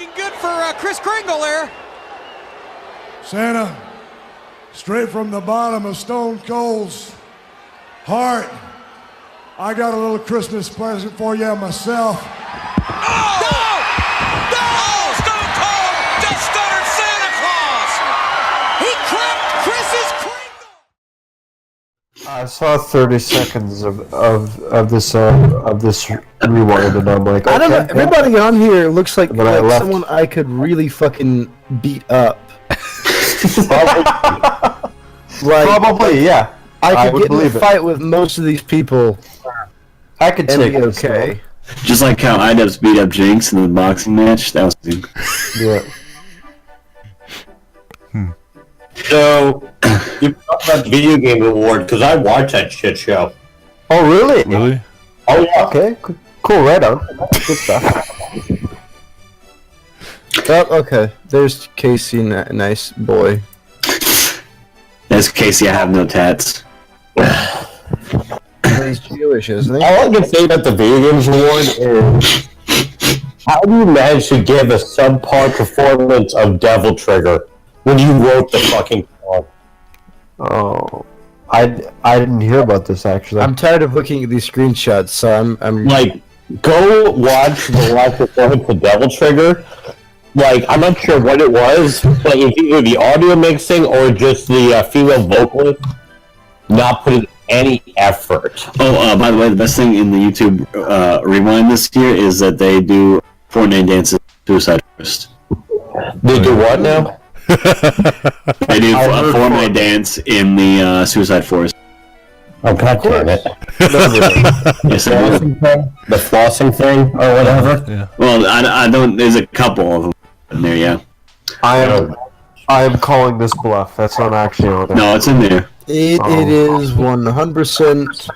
looking good for Kris Kringle there. Santa, straight from the bottom of Stone Cold's heart, I got a little Christmas present for you myself. Oh! No! Stone Cold just stuttered Santa Claus! He cracked Chris's Kringle! I saw 30 seconds of this rewind, and I'm like, okay. I don't know. Everybody on here looks like left. someone I could really fucking beat up. Probably, yeah. I could would get in a believe it. fight with most of these people I could and take be it. okay. Just like how IDubbbz beat up Jinx in the boxing match. That was good. Yeah. So, you talked about the video game award, because I watched that shit show. Oh, really? Really? Oh, yeah. Okay. Cool. Right on. Good stuff. Oh, okay. There's Casey, nice boy. That's Casey, I have no tats. He's Jewish, isn't he? All I can say about the video games award is, how do you manage to give a subpar performance of Devil Trigger when you wrote the fucking song? Oh, I didn't hear about this actually. I'm tired of looking at these screenshots, so I'm Like, go watch the live performance of Devil Trigger. Like, I'm not sure what it was, but it's either the audio mixing or just the female vocalist not putting any effort. Oh, by the way, the best thing in the YouTube Rewind this year is that they do Fortnite dances Suicide Forest. They do what now? They do a Fortnite dance in the Suicide Forest. Oh, god damn it. Yes, I do. The flossing thing, or whatever? Yeah. Well, I don't. There's a couple of them in there, yeah. I am calling this bluff. That's not actually on there. No, it's in there. It is 100%.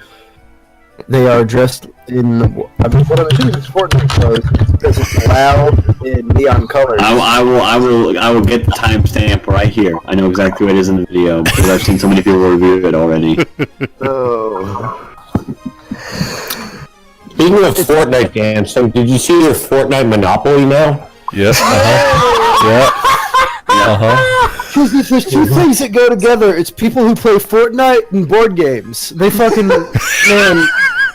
They are dressed in. I mean, what I'm assuming is Fortnite clothes because it's loud in neon colors. I will get the timestamp right here. I know exactly what it is in the video because I've seen so many people review it already. Oh. Speaking of Fortnite dancing, did you see your Fortnite Monopoly now? Yes. Yeah. Because if there's two things that go together, it's people who play Fortnite and board games. They fucking man.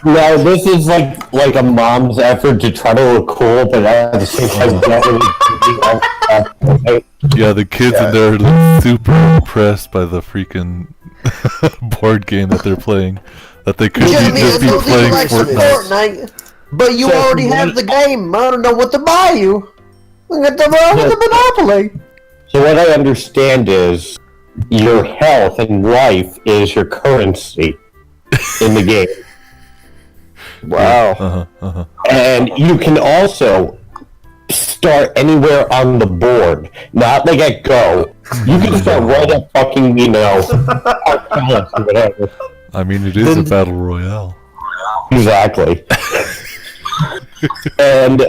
No, this is like a mom's effort to try to look cool, but at the same time, Yeah, the kids in there are super impressed by the freaking board game that they're playing. That they could just be playing Fortnite. But you already have the game. I don't know what to buy you. Look at the Monopoly. So what I understand is your health and life is your currency in the game. Wow. And you can also start anywhere on the board, not like at Go. You can start right at fucking, or whatever. I mean, it is a battle royale. Exactly. And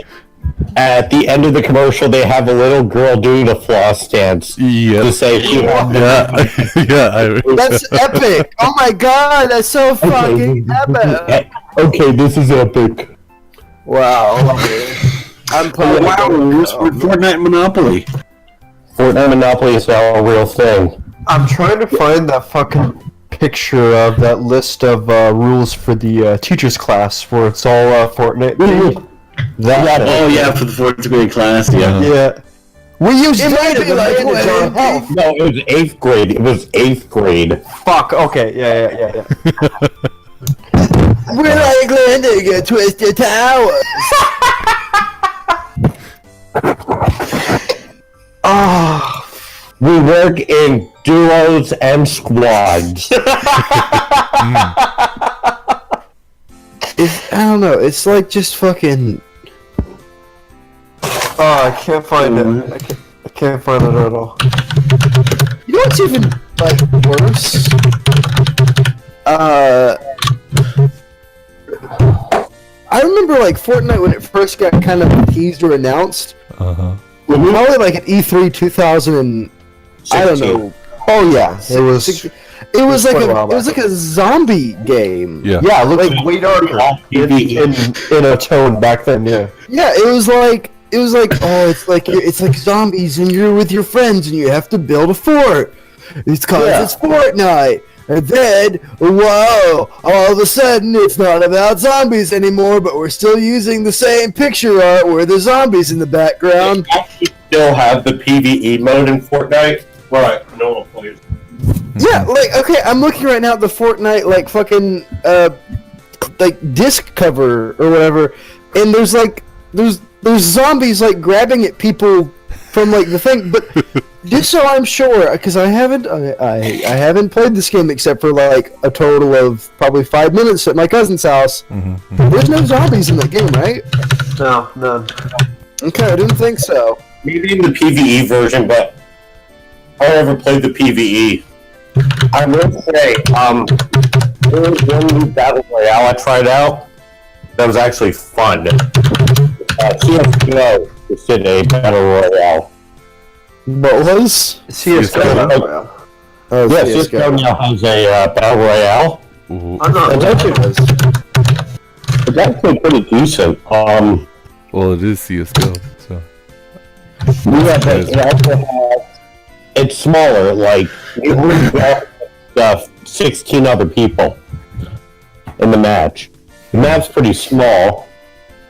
at the end of the commercial, they have a little girl doing the floss dance to say she won. That's epic! Oh my god, that's so fucking epic! Okay, this is epic. Wow. I'm playing. Wow, Fortnite Monopoly. Fortnite Monopoly is now a real thing. I'm trying to find that fucking picture of that list of rules for the teachers class where it's all Fortnite themed. Oh yeah, for the 4th grade class, yeah. Yeah. We used It might be like No, it was 8th grade. It was 8th grade. Fuck. Okay. Yeah. We're like landing at Twisted Towers. We work in duos and squads. I don't know. It's like just fucking. Oh, I can't find it. I can't find it at all. You know what's even like worse? I remember like Fortnite when it first got kind of teased or announced. Probably like at E3 2000 and I don't know. Oh yeah, It was like a zombie game. Yeah. Yeah, it looked like way darker in a tone back then. Yeah. Yeah, it was like it was like, oh, it's like zombies, and you're with your friends, and you have to build a fort. It's called it's Fortnite. And then, whoa, all of a sudden, it's not about zombies anymore, but we're still using the same picture art where the zombies in the background. They actually still have the PvE mode in Fortnite. Right, no one plays. Yeah, like, okay, I'm looking right now at the Fortnite, like, fucking, like, disc cover or whatever, and there's, like, there's zombies, like, grabbing at people from, like, the thing, but just so I'm sure, because I haven't played this game except for, like, a total of probably 5 minutes at my cousin's house. There's no zombies in that game, right? No, none. Okay, I didn't think so. Maybe in the PvE version, but I never played the PvE. I will say, there was one new Battle Royale I tried out that was actually fun. CSGO just did a Battle Royale. What was? CSGO. Oh, Yeah, CSGO now has a Battle Royale. I'm not. It's actually pretty decent. Well, it is CSGO, so. Yeah, but it also has. It's smaller, like, you only got 16 other people in the match. The map's pretty small.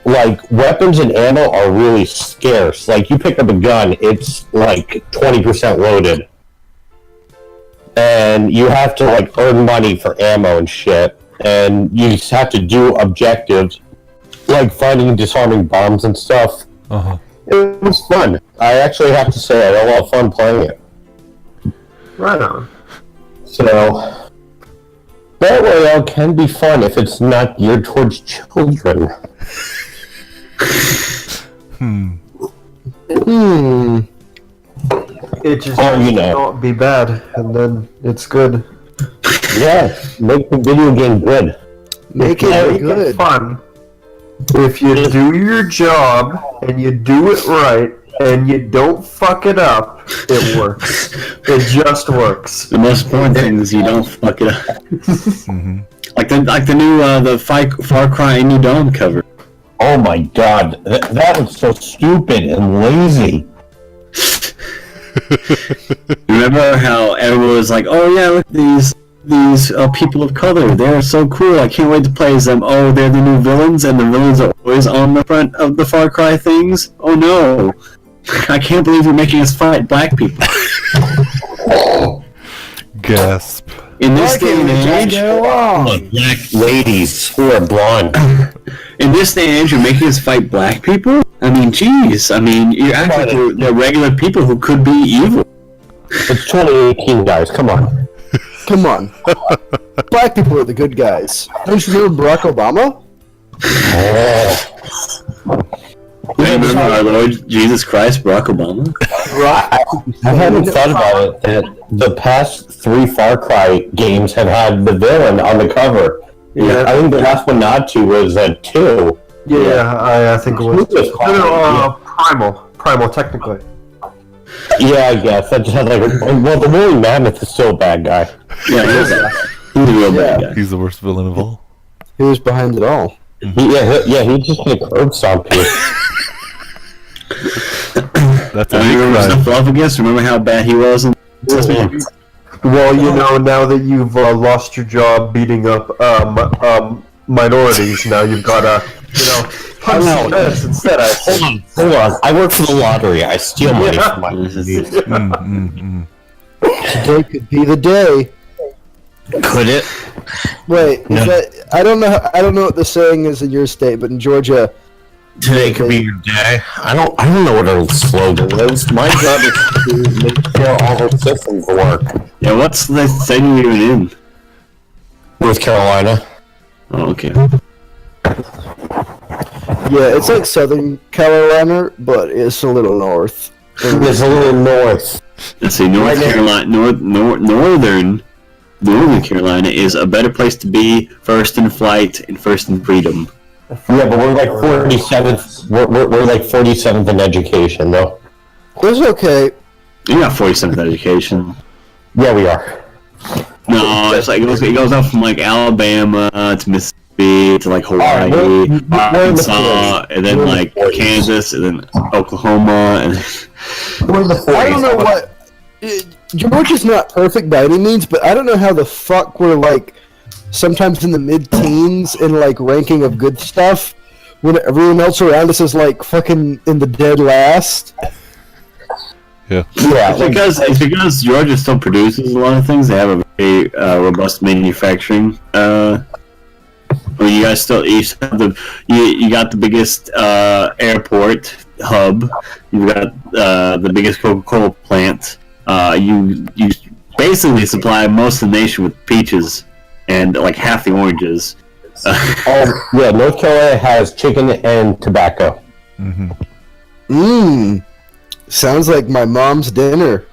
Like, weapons and ammo are really scarce. Like, you pick up a gun, it's, like, 20% loaded. And you have to, like, earn money for ammo and shit. And you just have to do objectives, like finding and disarming bombs and stuff. It was fun. I actually have to say I had a lot of fun playing it. Right on. So, Battle Royale can be fun if it's not geared towards children. It just not be bad, and then it's good. Yeah, make the video game good. Make it good. Fun. If you do your job and you do it right and you don't fuck it up, it works. It just works. The most important thing is you don't fuck it up. Like the new the Far Cry New Dawn cover. Oh my god, that was so stupid and lazy. Remember how everyone was like, "Oh yeah, look at these people of color. They're so cool. I can't wait to play as them. Oh, they're the new villains, and the villains are always on the front of the Far Cry things. Oh no, I can't believe you're making us fight black people." Gasp. In this day and age, Black ladies who are blonde. in this day and age, you're making us fight black people? I mean, jeez. I mean, you're acting like they're regular people who could be evil. It's 2018, guys. Come on. Come on. Black people are the good guys. Don't you remember Barack Obama? I remember our Lord Jesus Christ, Barack Obama. I hadn't thought about it that the past 3 Far Cry games have had the villain on the cover. Yeah. I think the last one not to was 2. Yeah, I think it was. Primal, technically. Yeah, I guess. That just had like well, the woolly mammoth is still a bad guy. Yeah, he's a real bad guy. He's the worst villain of all. He was behind it all. He's just gonna curb stomp you. That's a I big remember crime. stuff off against. Remember how bad he was in Well, you know, now that you've lost your job beating up minorities, now you've got to, punch some heads instead. Hold on. I work for the lottery. I steal money from my Today could be the day. Could it? Wait, is that, I don't know what the saying is in your state, but in Georgia, Today could be your day. I don't know what our slogan is. My job is to make sure all those systems work. Yeah, what's the thing you're in? North Carolina. Oh, okay. yeah, it's like Southern Carolina, but it's a little north. It's a little north. Let's see, North Carolina, Northern Carolina is a better place to be, first in flight and first in freedom. Yeah, but we're like 47th. We're like 47th in education, though. It's okay. You're not 47th education. Yeah, we are. No, it's like it goes up from like Alabama to Mississippi Mississippi to like Hawaii, Arkansas, and then like Kansas, and then Oklahoma, and I don't know what. Georgia's not perfect by any means, but I don't know how the fuck we're like sometimes in the mid-teens in like ranking of good stuff when everyone else around us is like fucking in the dead last. Yeah. It's because Georgia still produces a lot of things. They have a very robust manufacturing. You guys still you got the biggest airport hub. You've got the biggest Coca-Cola plant. You basically supply most of the nation with peaches and like half the oranges. North Carolina has chicken and tobacco. Sounds like my mom's dinner.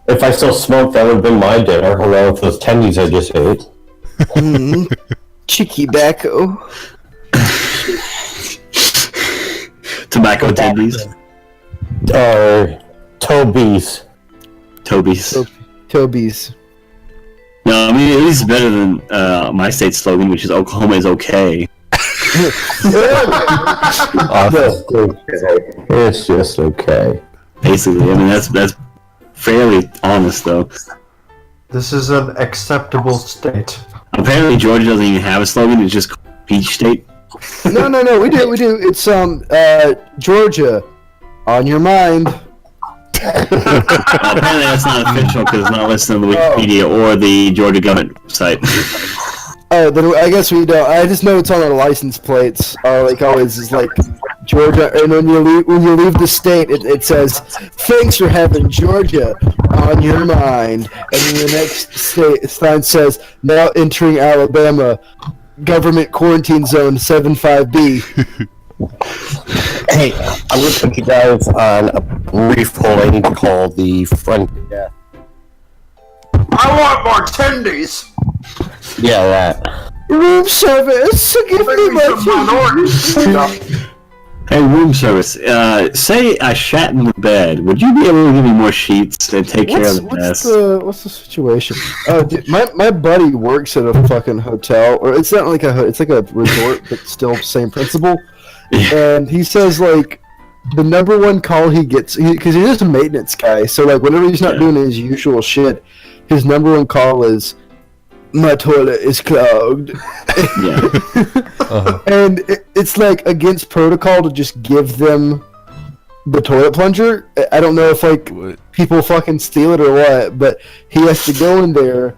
If I still smoked, that would have been my dinner, along with those tendies I just ate. Chicky bacco. Tobacco tendies. Toby's. Toby's. No, I mean at least better than my state slogan, which is Oklahoma is okay. It's just okay. Basically, I mean that's fairly honest though. This is an acceptable state. Apparently, Georgia doesn't even have a slogan; it's just Peach State. No, we do. It's Georgia, on your mind. Apparently, that's not official because it's not listed on the Wikipedia or the Georgia government site. Oh, then I guess we don't. I just know it's on our license plates. Like always, is like Georgia, and when you leave the state, it says, "Thanks for having Georgia on your mind." And then the next sign says, "Now entering Alabama, government quarantine zone 75B." Hey, I'm going to put you guys on a brief hold. I need to call the front. Yeah. I want more tendies. Yeah, that. Room service, give me my Hey, room service. Say I shat in the bed. Would you be able to give me more sheets and take care of the mess? What's the situation? Oh, dude, my buddy works at a fucking hotel, or it's not like it's like a resort, but still same principle. And he says like the number one call he gets, because he's a maintenance guy, so like whenever he's not doing his usual shit, his number one call is, "My toilet is clogged." And it's like against protocol to just give them the toilet plunger. I don't know if like people fucking steal it or what, but he has to go in there,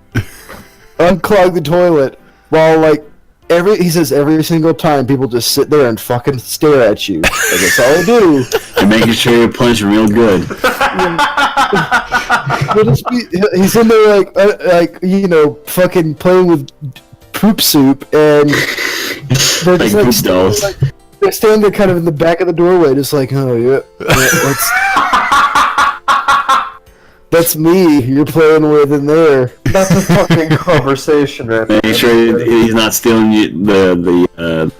unclog the toilet, while like he says every single time people just sit there and fucking stare at you. Like, that's all I do. And making sure you're plunging real good. He's in there like fucking playing with poop soup, and they're just like they're standing there kind of in the back of the doorway, just like, "Oh yeah, that's me you're playing with in there." That's a fucking conversation, man. Make sure he's not stealing the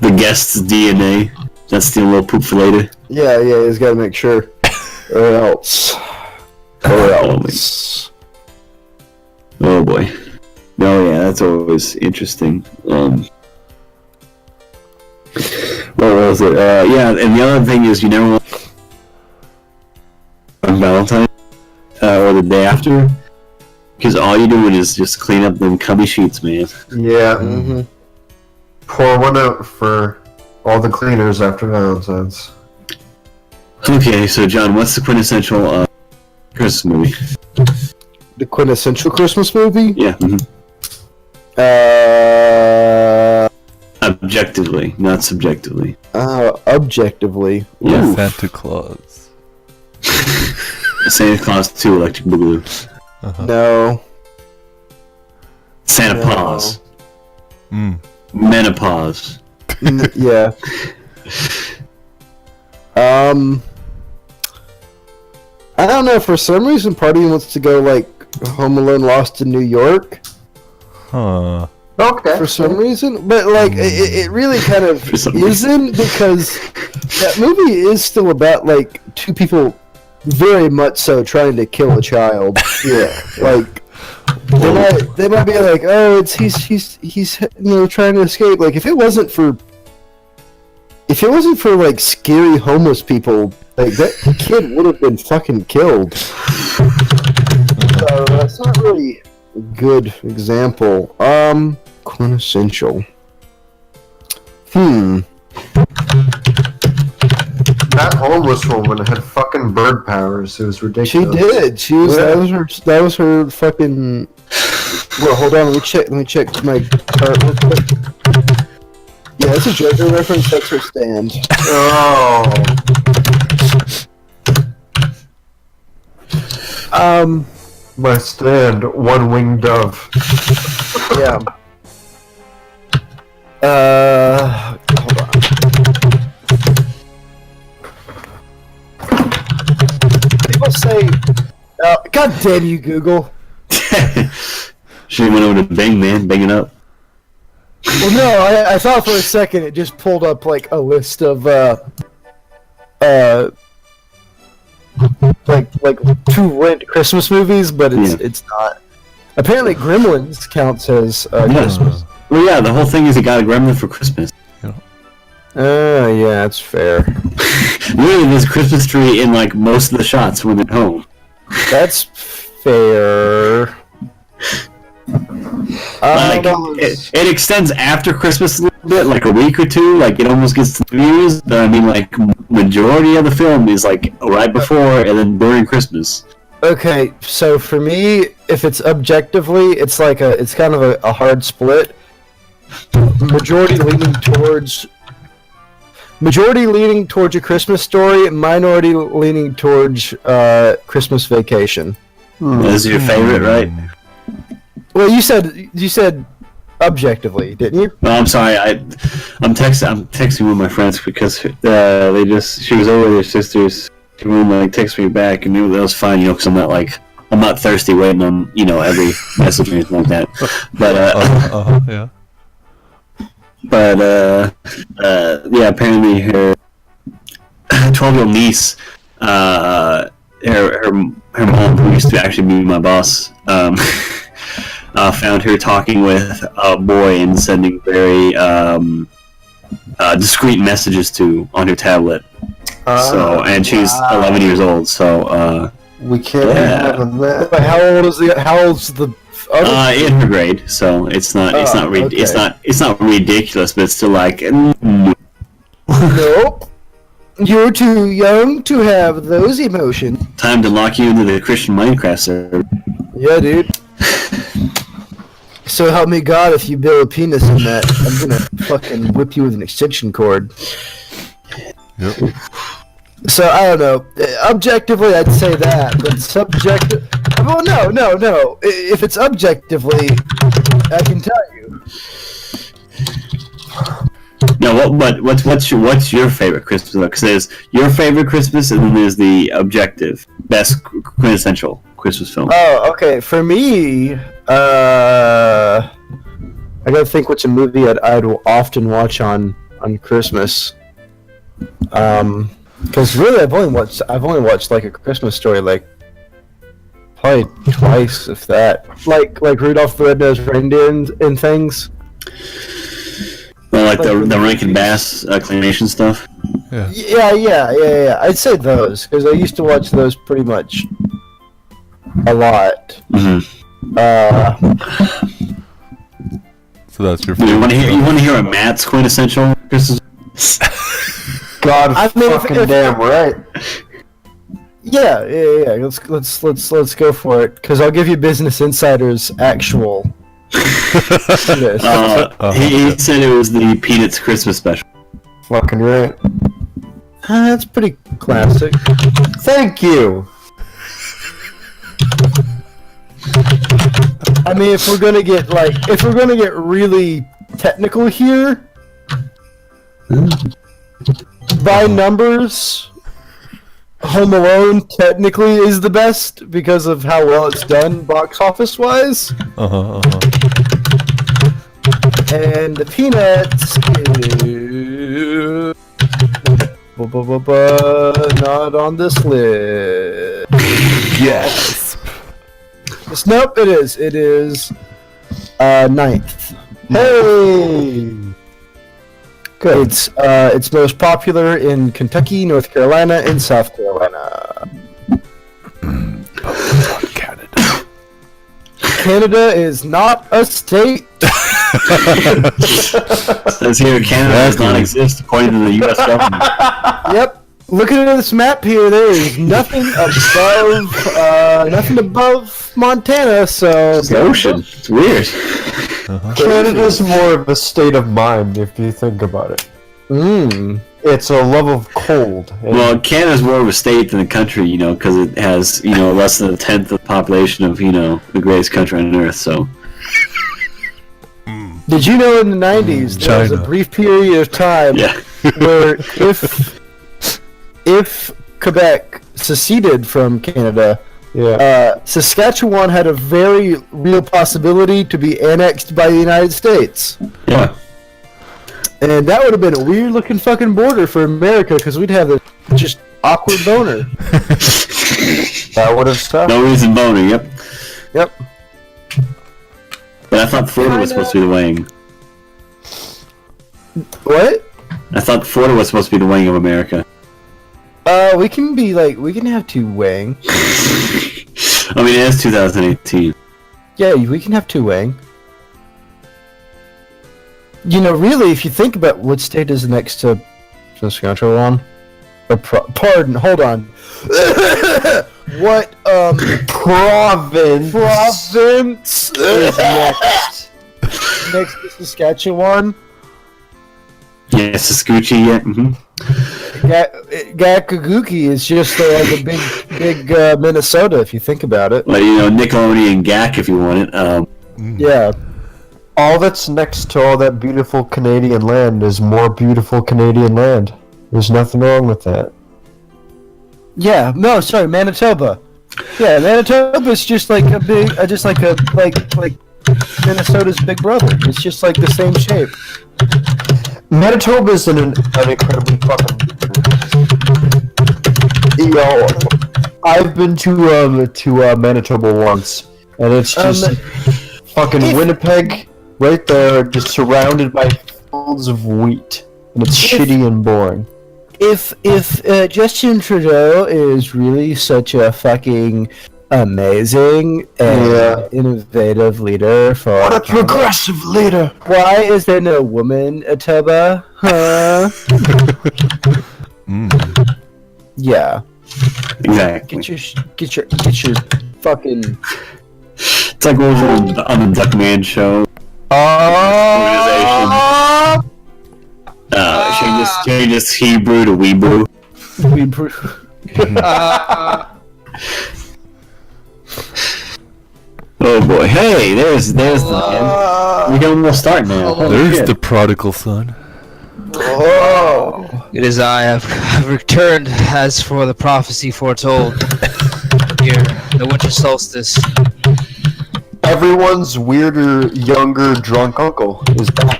guest's DNA. Not stealing a little poop for later. Yeah, he's got to make sure, or else. Oh boy. Oh yeah, that's always interesting. What was it? Yeah, and the other thing is you never want on Valentine's or the day after, because all you're doing is just clean up them cubby sheets, man. Yeah. Pour one out for all the cleaners after Valentine's. Okay, so John, what's the quintessential Christmas movie? The quintessential Christmas movie? Yeah. Objectively, not subjectively. Objectively. Yeah. Ooh. Santa Claus. Santa Claus 2 Electric Boogaloo. No. Santa Paws. Menopause. Yeah. I don't know, for some reason Party wants to go like Home Alone Lost in New York. Huh. Okay. For some reason, but like it really kind of isn't, because that movie is still about like two people very much so trying to kill a child. Yeah. Like They might be like, oh, he's trying to escape. Like if it wasn't for like scary homeless people, like that kid would have been fucking killed. So that's not really a good example. Quintessential. That homeless woman had fucking bird powers. It was ridiculous. She did. She was. That was her fucking. Well, hold on. Let me check my chart real quick. Yeah, that's a JoJo reference. That's her stand. Oh. My stand, one-winged dove. Yeah. Hold on. People say, God damn you, Google. She went over to Bing, man, banging up. Well, no, I thought for a second it just pulled up like a list of like to rent Christmas movies, but it's not. Apparently, Gremlins counts as Christmas. Well, yeah, the whole thing is he got a gremlin for Christmas. Yeah, that's fair. Literally, there's a Christmas tree in like most of the shots when they're home. That's fair. Like, it extends after Christmas a little bit, like a week or two. Like it almost gets to New Year's. But I mean, like majority of the film is like right before and then during Christmas. Okay, so for me, if it's objectively, it's like it's kind of a hard split. Majority leaning towards A Christmas Story, minority leaning towards Christmas Vacation. That's your favorite, right? Well, you said objectively, didn't you? No, I'm sorry. I'm texting with my friends because she was over with her sisters. She would like text me back, and that was fine, because I'm not thirsty waiting on every message or anything like that. But yeah. But yeah, apparently her 12-year-old niece, her mom, who used to actually be my boss, found her talking with a boy and sending very discreet messages on her tablet. And she's 11 years old. So we can't be having that. But how old's the other? In her grade, so it's not ridiculous, but it's still like nope. You're too young to have those emotions. Time to lock you into the Christian Minecraft server. Yeah, dude. So help me God, if you build a penis in that, I'm gonna fucking whip you with an extension cord. Yep. So I don't know. Objectively, I'd say that, but subjective. Well, no. If it's objectively, I can tell you. No, what's your favorite Christmas? Because there's your favorite Christmas, and then there's the objective best quintessential Christmas film. Oh, okay. For me, I gotta think what's a movie I'd often watch on Christmas. Because really, I've only watched like A Christmas Story like probably twice, if that. Like Rudolph the Red-Nosed Reindeer and things. Well, like the Rankin Bass claymation stuff. Yeah. I'd say those because I used to watch those pretty much a lot. Mm-hmm. So that's your. You want to hear a Matt's quintessential Christmas? God, fucking damn right. Yeah. Let's go for it because I'll give you Business Insider's actual. He said it was the Peanuts Christmas special. Fucking right. That's pretty classic. Thank you. I mean, if we're gonna get really technical here, by numbers, Home Alone technically is the best because of how well it's done box office wise. And the Peanuts is not on this list. Yes. Nope, it is. It is 9th. Hey! Good. It's most popular in Kentucky, North Carolina, and South Carolina. Canada. Canada is not a state. Says here Canada does not exist according to the U.S. government. Yep. Looking at this map here, there is nothing above Montana. So It's the ocean. It's weird. Canada's more of a state of mind if you think about it. Mm. It's a love of cold. And Well, Canada's more of a state than a country, you know, because it has, you know, less than a tenth of the population of, you know, the greatest country on earth. So Did you know in the 90s there was a China. brief period of time yeah, where if Quebec seceded from Canada, yeah. Saskatchewan had a very real possibility to be annexed by the United States. yeah. And that would have been a weird looking fucking border for America because we'd have a just awkward boner. That would have stopped. No reason boning. Yep. Yep. But I thought Florida was supposed to be the wing. What? I thought Florida was supposed to be the wing of America. We can have two wing. I mean, it is 2018. Yeah, we can have two wing. You know, really, if you think about what state is next to Saskatchewan, or pardon, hold on. What Province is next to Saskatchewan? Yeah, Saskatchewan. Yeah. Mm-hmm. Gakaguki is just like a big Minnesota if you think about it. Well, you know, Nickelodeon Gak if you want it. Yeah. all that's next to all that beautiful Canadian land is more beautiful Canadian land. There's nothing wrong with that. Yeah, no, sorry, Manitoba. Yeah, Manitoba's just like a big, like Minnesota's big brother. It's just like the same shape. Manitoba is an incredibly fucking. Yo, I've been to Manitoba once, and it's just fucking Winnipeg right there, just surrounded by fields of wheat, and it's shitty and boring. If Justin Trudeau is really such a fucking amazing and innovative leader for What a progressive leader! why is there no woman at Toba? Huh? Yeah. Exactly. Get your fucking. It's like what was it on the Duckman show? Changes Hebrew to Weebrew. Oh boy! Hey, there's the end. We can almost start now. There's the prodigal son. It is I have returned as for the prophecy foretold. Here, the winter solstice. Everyone's weirder, younger, drunk uncle is back.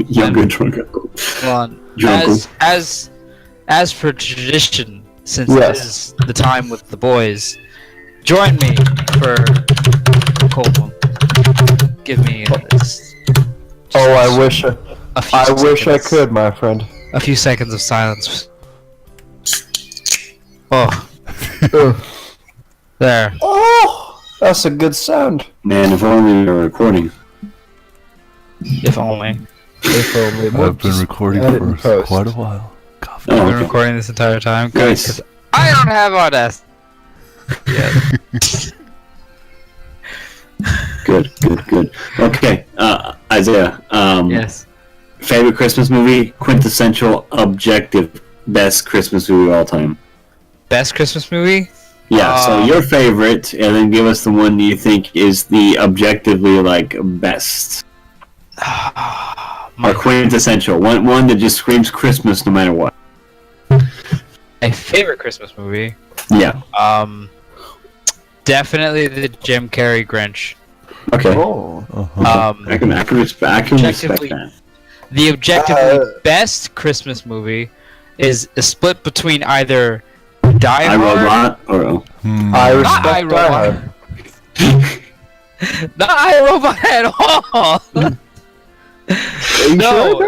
Younger drunk uncle. Come on. Drunk As per tradition, since Yes. this is the time with the boys, join me for a cold one. Give me I wish I seconds. could, my friend. A few seconds of silence. Oh. There. Oh, that's a good sound. Man, if only we were recording. If only. I've been recording edit and for post. quite a while. I've been okay. recording this entire time. Good. Nice. 'Cause I don't have Audacity. Yeah. Good. Okay, Isaiah. Yes. Favorite Christmas movie, quintessential, objective, best Christmas movie of all time. Best Christmas movie? Yeah, so your favorite, and then give us the one you think is the objectively like best. Or quintessential, one that just screams Christmas no matter what. My favorite Christmas movie? Yeah. Definitely the Jim Carrey Grinch. Okay. Oh. I can respect Objectively- that. The objectively best Christmas movie is a split between either Die I Hard, Robot or I respect I, Robot. Not iRobot at all. No,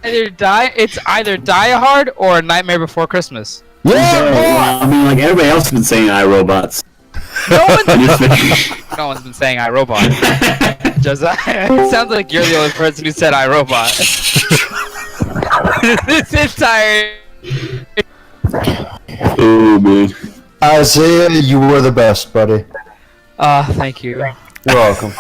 it's either Die Hard or Nightmare Before Christmas. Yeah, I mean, like everybody else has been saying iRobots. No one's been saying iRobot. Josiah, it sounds like you're the only person who said iRobot. This entire. Oh man. Isaiah, you were the best, buddy. Thank you. You're welcome.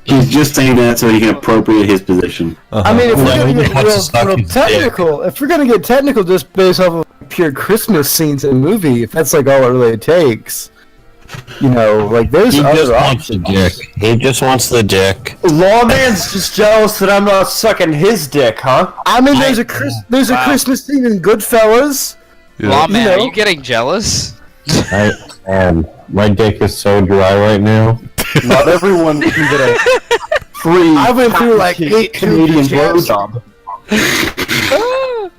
He's just saying that so he can appropriate his position. I mean, if we're gonna get real technical, if we're gonna get technical, just based off of pure Christmas scenes in a movie, if that's like all it really takes, you know, like there's He just other wants the dick. He just wants the dick. Lawman's just jealous that I'm not sucking his dick, huh? I mean, there's a Christmas scene in Goodfellas. Yeah. Lawman, You know. are you getting jealous? I am. My dick is so dry right now. Not everyone can get a free. I went through like 8 Canadian blowjob. Oh,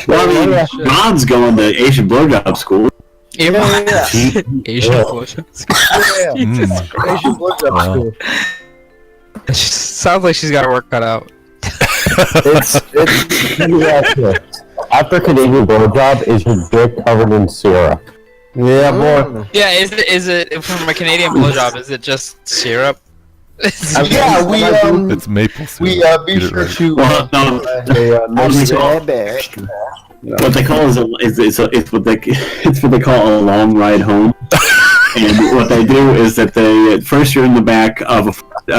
Well, I mean, Ron's going to Asian blowjob school. Asian Yeah. quotient. Yeah. Asian blowjob school. Sounds like she's got her work cut out. After Canadian blowjob, is your dick covered in syrup? Yeah, boy. Yeah, is it from a Canadian blowjob? Is it just syrup? Yeah, It's maple syrup. we be Get it sure right. to. Well, no, what they call it's what they call a long ride home. And what they do is that they first you're in the back of a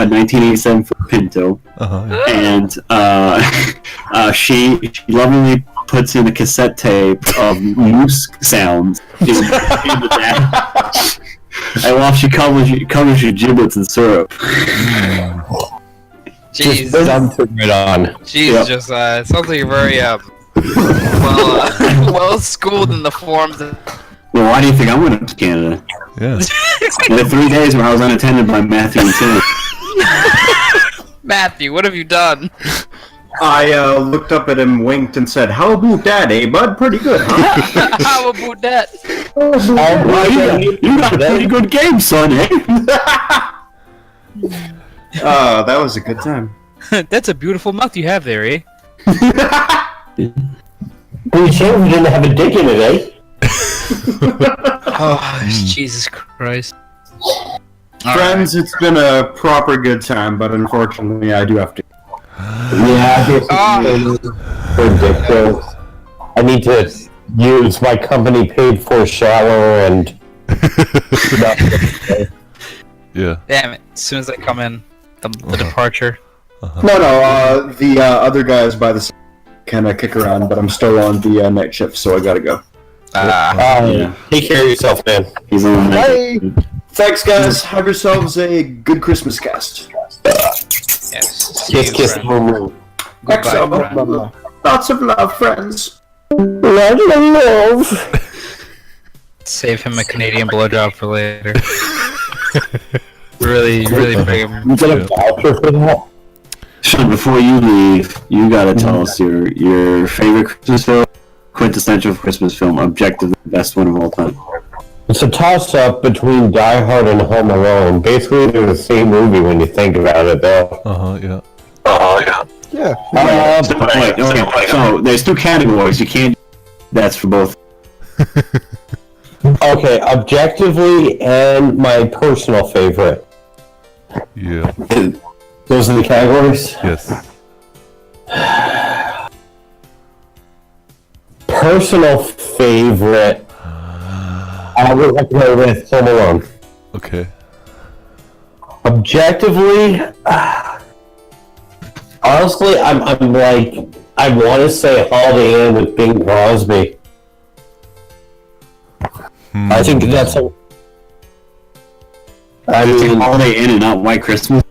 1987 Ford Pinto, Yeah. and she lovingly puts in a cassette tape of moose sounds in the back. And while she covers your giblets in syrup. Jeez, Right on. jeez, Yep. just it sounds like you're very well schooled in the forms. Of... Well, why do you think I went up to Canada? Yeah. In the 3 days where I was unattended by Matthew and Tim. Matthew, what have you done? I looked up at him, winked, and said, "How about that, eh, bud? Pretty good, huh?" How about that? Well, you got a pretty good game, son, eh? That was a good time. That's a beautiful mouth you have there, eh? Pretty sure we didn't have a dick in it, eh? Oh, Jesus Christ. Friends, it's been a proper good time, but unfortunately, I do have to. Yeah, for dick jokes. I need to use my company paid for shower and. Yeah. Damn it. As soon as I come in, the departure. No, the other guys by the kind of kick around, but I'm still on the night shift, so I gotta go. Yeah. Take care of yourself, man. He's on Hey, thanks, guys. Have yourselves a good Christmas cast. Yes. Kiss, kiss, boom, boom. Excellent. Lots of love, friends. Love. Save him a Canadian blowjob for later. really bring him. You get a voucher for that? Sean, before you leave, you gotta tell us your favorite Christmas film, quintessential Christmas film, objectively the best one of all time. It's a toss-up between Die Hard and Home Alone. Basically, they're the same movie when you think about it, though. Yeah. Yeah. So there's two categories. You can't. That's for both. Okay, objectively and my personal favorite. Yeah. Those are the categories? Yes. Personal favorite. I would have to go with Home Alone. Okay. Objectively, honestly, I'm like, I want to say Holiday Inn with Bing Crosby. I think that's a. I mean, Holiday Inn and not White Christmas.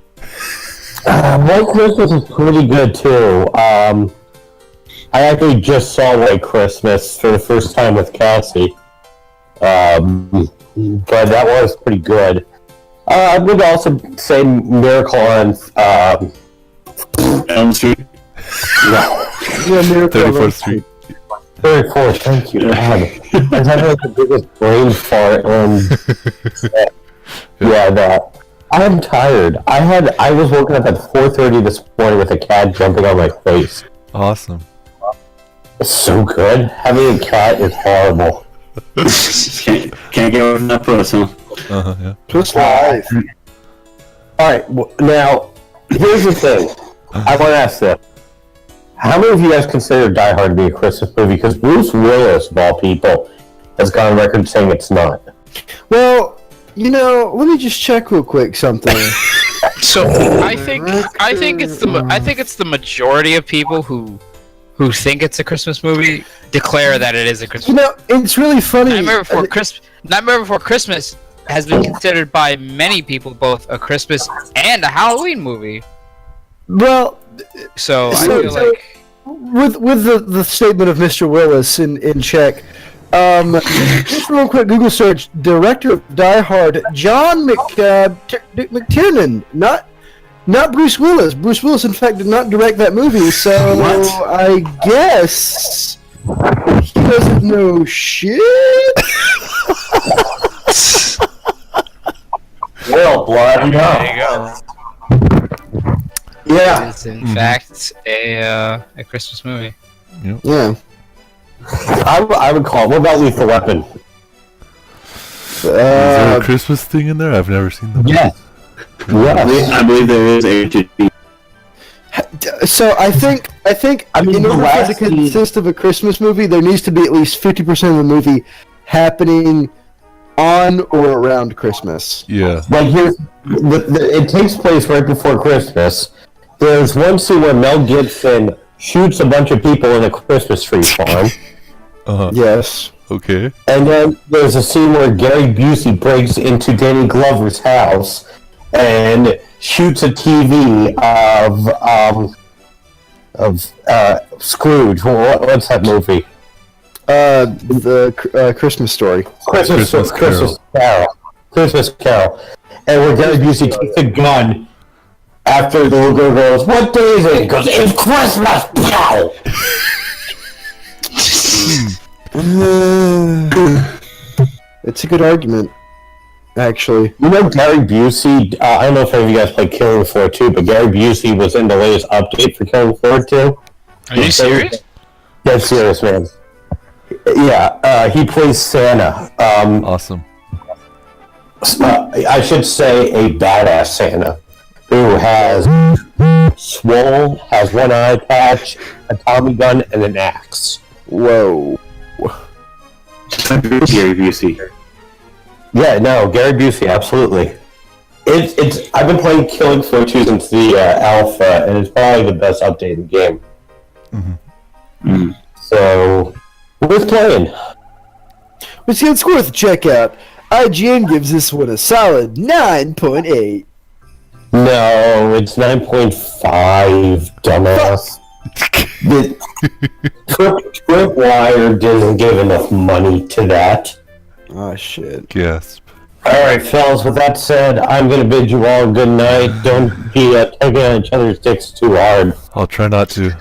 White Christmas is pretty good too. I actually just saw White Christmas for the first time with Cassie. But that was pretty good. I would also say Miracle on Elm Street. yeah, Yeah, Miracle on 34th Street. 34th. Thank you. God. I had like the biggest brain fart and yeah, that. I am tired. I was woken up at 4:30 this morning with a cat jumping on my face. Awesome. It's so good. Having a cat is horrible. Can't get over that puss, huh? Yeah. Twist life. Alright, now, here's the thing. I want to ask this. How many of you guys consider Die Hard to be a Christmas movie? Because Bruce Willis, of all people, has gone on record saying it's not. Well, let me just check real quick something. So I think it's the majority of people who think it's a Christmas movie declare that it is a Christmas movie. It's really funny. Nightmare Before Christmas has been considered by many people both a Christmas and a Halloween movie. Well, so I feel like with the statement of Mr. Willis in check, just real quick Google search: director of Die Hard, John McTiernan, not Bruce Willis. Bruce Willis, in fact, did not direct that movie, so I guess he doesn't know shit. Well, bloody hell. there you go. Yeah. It's in fact a Christmas movie. Yeah. I would call it. What about Lethal Weapon? Is there a Christmas thing in there? I've never seen that. Yes. I believe there is a. So I think in order for it to consist of a Christmas movie, there needs to be at least 50% of the movie happening on or around Christmas. Yeah. Like it takes place right before Christmas. There's one scene where Mel Gibson shoots a bunch of people in a Christmas tree farm. Yes. Okay. And then there's a scene where Gary Busey breaks into Danny Glover's house and shoots a TV of Scrooge. What's that movie? The Christmas Story. Christmas Carol. And where Gary Busey takes a gun after the little girl goes, "What day is it?" He goes, "It's Christmas!" Pow! It's a good argument, actually. You know Gary Busey, I don't know if any of you guys played Killing Floor 2, but Gary Busey was in the latest update for Killing Floor 2. Are you serious? Dead serious, man. Yeah, he plays Santa. Awesome. I should say a badass Santa who has swole, has one eye patch, a Tommy gun, and an axe. Whoa. Gary Busey. Yeah, no, Gary Busey, absolutely. It's. I've been playing Killing Floor 2 since the alpha, and it's probably the best update in the game. Mm-hmm. So, worth playing. It's worth a check out. IGN gives this one a solid 9.8. No, it's 9.5, dumbass. Tripwire didn't give enough money to that. Oh, shit. Gasp. Alright, fellas, with that said, I'm gonna bid you all good night. Don't be tugging on each other's dicks too hard. I'll try not to.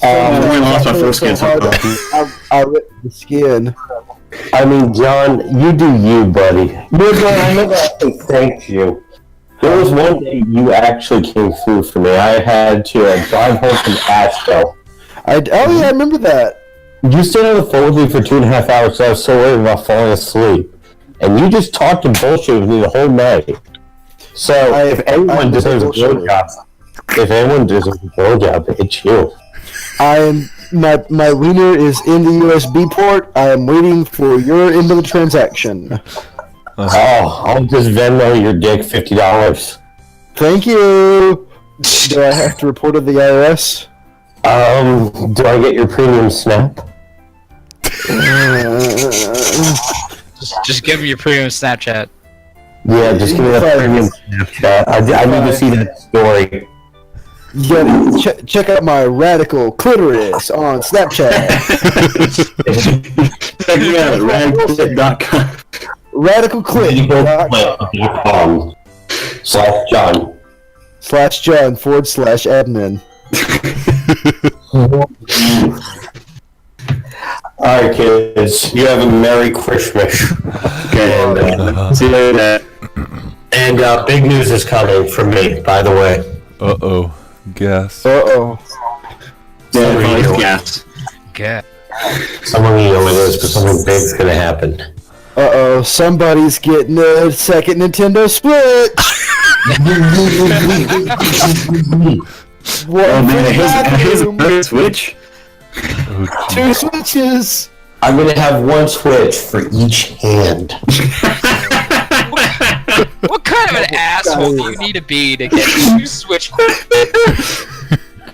We lost my first skin. I ripped the skin. I mean, John, you do you, buddy. I never actually thanked you. There was one day you actually came through for me. I had to drive home from Asheville. I remember that. You stayed on the phone with me for 2.5 hours, so I was so worried about falling asleep. And you just talked and bullshit with me the whole night. So, if anyone deserves a blowjob, it's you. My wiener is in the USB port. I am waiting for your end of the transaction. Oh, I'll just Venmo your dick $50. Thank you. Do I have to report to the IRS? Do I get your premium snap? Just give me your premium Snapchat. Yeah, just give me that premium Snapchat. I need to see that story. You gotta check out my radical clitoris on Snapchat. Check me out at radicalclit.com. Radicalclit.com /John/John/admin. Alright, kids. kids. You have a Merry Christmas. Okay, see you later. And big news is coming from me, by the way. Uh-oh. Gas. Uh-oh. Gas. Yeah. Someone of you know what it is, but something big's gonna happen. Uh-oh, somebody's getting a second Nintendo Switch! What Oh man, here's a third Switch. Oh, 2 Switches! I'm gonna have one Switch for each hand. What kind of an asshole do you need to be to get 2 Switch?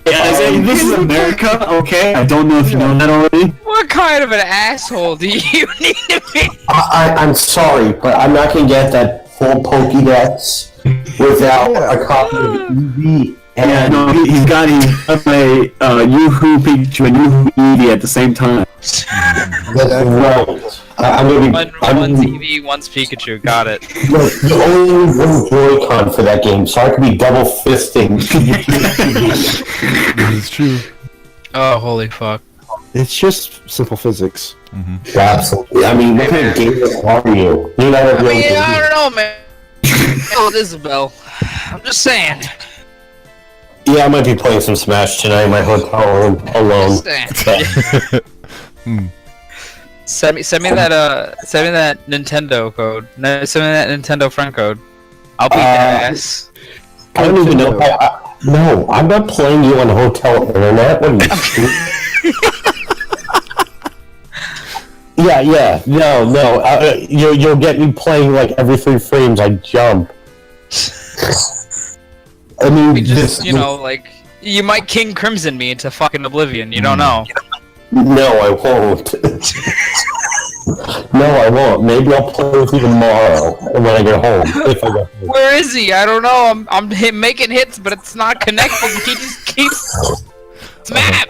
Yeah, this is America, okay? I don't know if you know that already. What kind of an asshole do you need to be? I'm sorry, but I'm not gonna get that full Pokédex without a copy of Eevee. Yeah, no, he's got a Yoo-Hoo Pikachu and Yoo-Hoo Eevee at the same time. That's right. I'm gonna be. One's Eevee, one's Pikachu. Got it. Look, you only need one Joy-Con for that game, so I could be double fisting. this is true. Oh, holy fuck. It's just simple physics. Absolutely. I mean, what kind of gamer are you? You're not a real gamer. I don't know, man. Oh, Isabel. I'm just saying. Yeah, I might be playing some Smash tonight in my hotel room alone. Send me that Nintendo code. No, send me that Nintendo friend code. I'll beat that ass. I don't even know how. No, I'm not playing you on hotel internet. What are you? Yeah. No. You'll get me playing like every 3 frames. I jump. I mean, like you might King Crimson me into fucking oblivion. You don't know. No, I won't. No, I won't. Maybe I'll play with you tomorrow when I get home. If I get home. Where is he? I don't know. I'm making hits, but it's not connecting. He just keeps. Smash!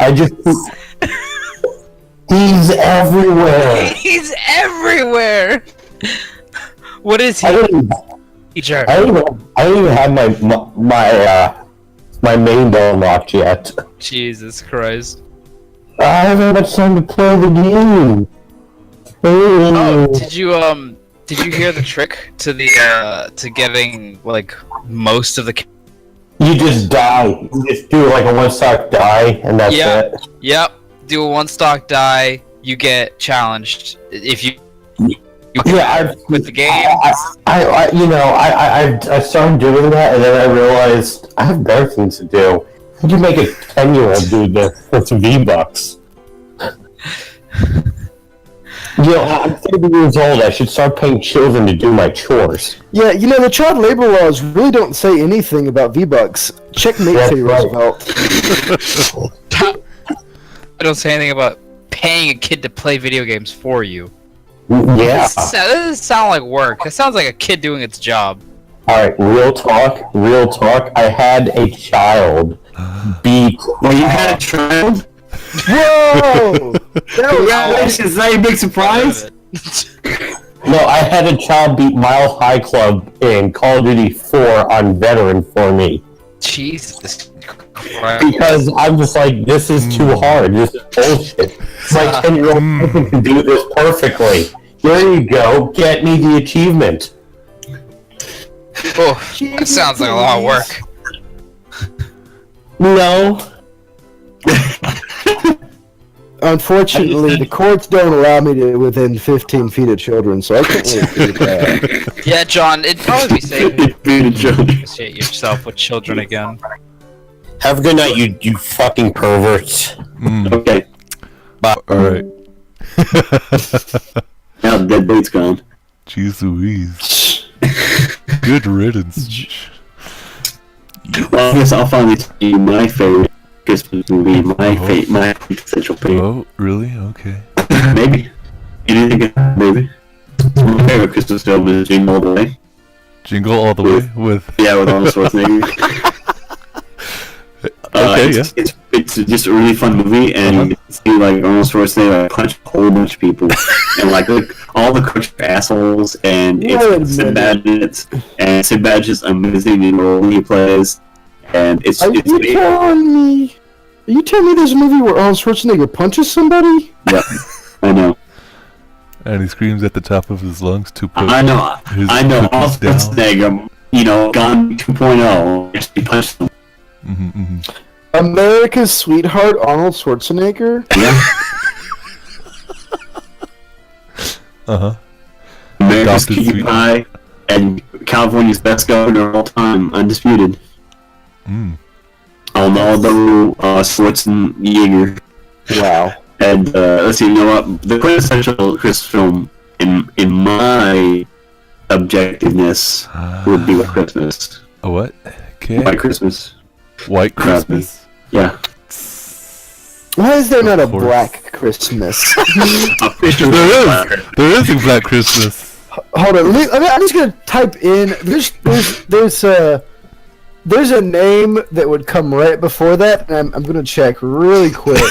He's everywhere. He's everywhere. What is he? I don't even have my main door unlocked yet. Jesus Christ. I haven't had much time to play the game. Oh, did you hear the trick to the to getting like most of the? You just die. You just do like a 1-stock die, and that's it. Yep. Do a 1-stock die. You get challenged if you. With the game. I started doing that, and then I realized I have better things to do. I can make a 10-year-old do this for some V-Bucks. I'm 30 years old. I should start paying children to do my chores. Yeah, the child labor laws really don't say anything about V-Bucks. Checkmate, Teddy Roosevelt. I don't say anything about paying a kid to play video games for you. Yeah. This doesn't sound like work. It sounds like a kid doing its job. Alright, real talk. I had a child beat... Well, you had a child? Whoa! Congratulations, is that your big surprise? No, I had a child beat Mile High Club in Call of Duty 4 on Veteran for me. Jesus Christ. Because I'm just like, this is too hard. This is bullshit. My 10-year-old person can do this perfectly. There you go. Get me the achievement. Oh, that sounds like a lot of work. No. Unfortunately, the courts don't allow me to within 15 feet of children, so I can't really do that. Yeah, John, it'd probably be safe to associate yourself with children again. Have a good night, you fucking perverts. Okay. Bye. Alright. Now the dead bait's gone. Jeez Louise. Good riddance. Well, I guess I'll finally tell you my favorite Christmas movie, my quintessential favorite. Oh, really? Okay. Maybe. Anything? Maybe. My favorite Christmas film is Jingle All the Way. Jingle All the Way with... Yeah, with Arnold Schwarzenegger. It's just a really fun movie, and you see like Arnold Schwarzenegger punch a whole bunch of people, and like all the crooks are assholes, and it's Sinbad in it, and Sinbad's just amazing in the role he plays, and it's. Are you telling me there's a movie where Arnold Schwarzenegger punches somebody? Yeah, I know. And he screams at the top of his lungs to put I know. his All cookies down. Schwarzenegger, Gone 2.0. He punched them. America's sweetheart, Arnold Schwarzenegger. Yeah. America's Adopted cutie sweet- pie and California's best governor of all time, undisputed. Arnold Schwarzenegger. Wow. And let's see, you know what? The quintessential Christmas film, in my objectiveness, would be White Christmas. A what? Okay. White Christmas. White Christmas? Yeah. Why is there not a Black Christmas? There is a Black Christmas. Hold on, I'm just gonna type in. There's a name that would come right before that, and I'm gonna check really quick.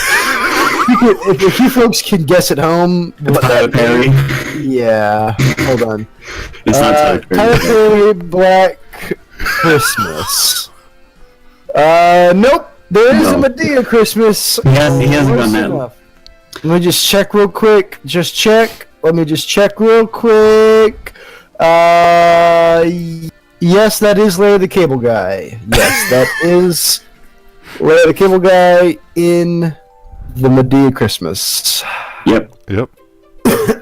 If you folks can guess at home, what Tyler Perry. Yeah, hold on. It's not Tyler Perry. Tyler Perry, Black Christmas. Nope. There is a Medea Christmas. He hasn't done that. Let me just check real quick. Let me just check real quick. Yes, that is Larry the Cable Guy. Yes, that is Larry the Cable Guy in the Medea Christmas. Yep.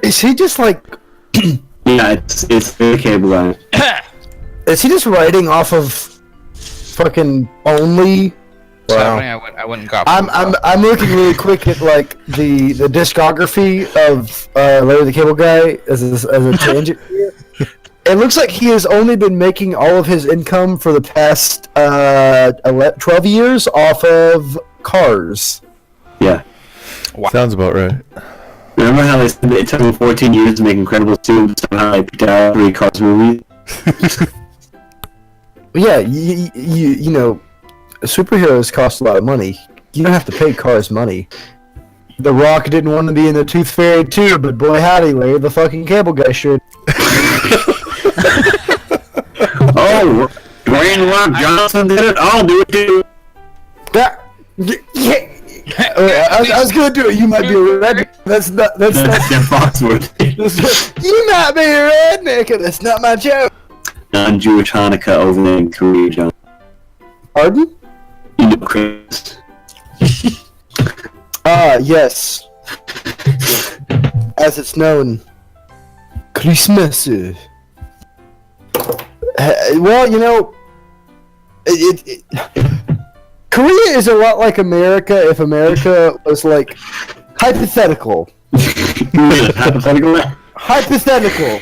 Is he just like... Yeah, it's the Cable Guy. Is he just writing off of fucking Only? Wow. I wouldn't copy. I'm looking really quick at like the discography of Larry the Cable Guy as a tangent here. It looks like he has only been making all of his income for the past 12 years off of Cars. Yeah. Wow. Sounds about right. Remember how they said it took him 14 years to make Incredibles 2, somehow they picked out 3 Cars movies? Yeah, you know, superheroes cost a lot of money. You don't have to pay Cars money. The Rock didn't want to be in the Tooth Fairy 2, but boy howdy, Larry the fucking Cable Guy should. Oh, Dwayne Rock Johnson did it? I'll do it too. I was gonna do it. You might be a redneck. That's not. That's Foxwood. You might be a redneck. That's not my joke. Non-Jewish Hanukkah over there in Korea, John. Pardon? You know Chris. Yes. As it's known, Christmas. Well, you know, Korea is a lot like America if America was like hypothetical. Hypothetical.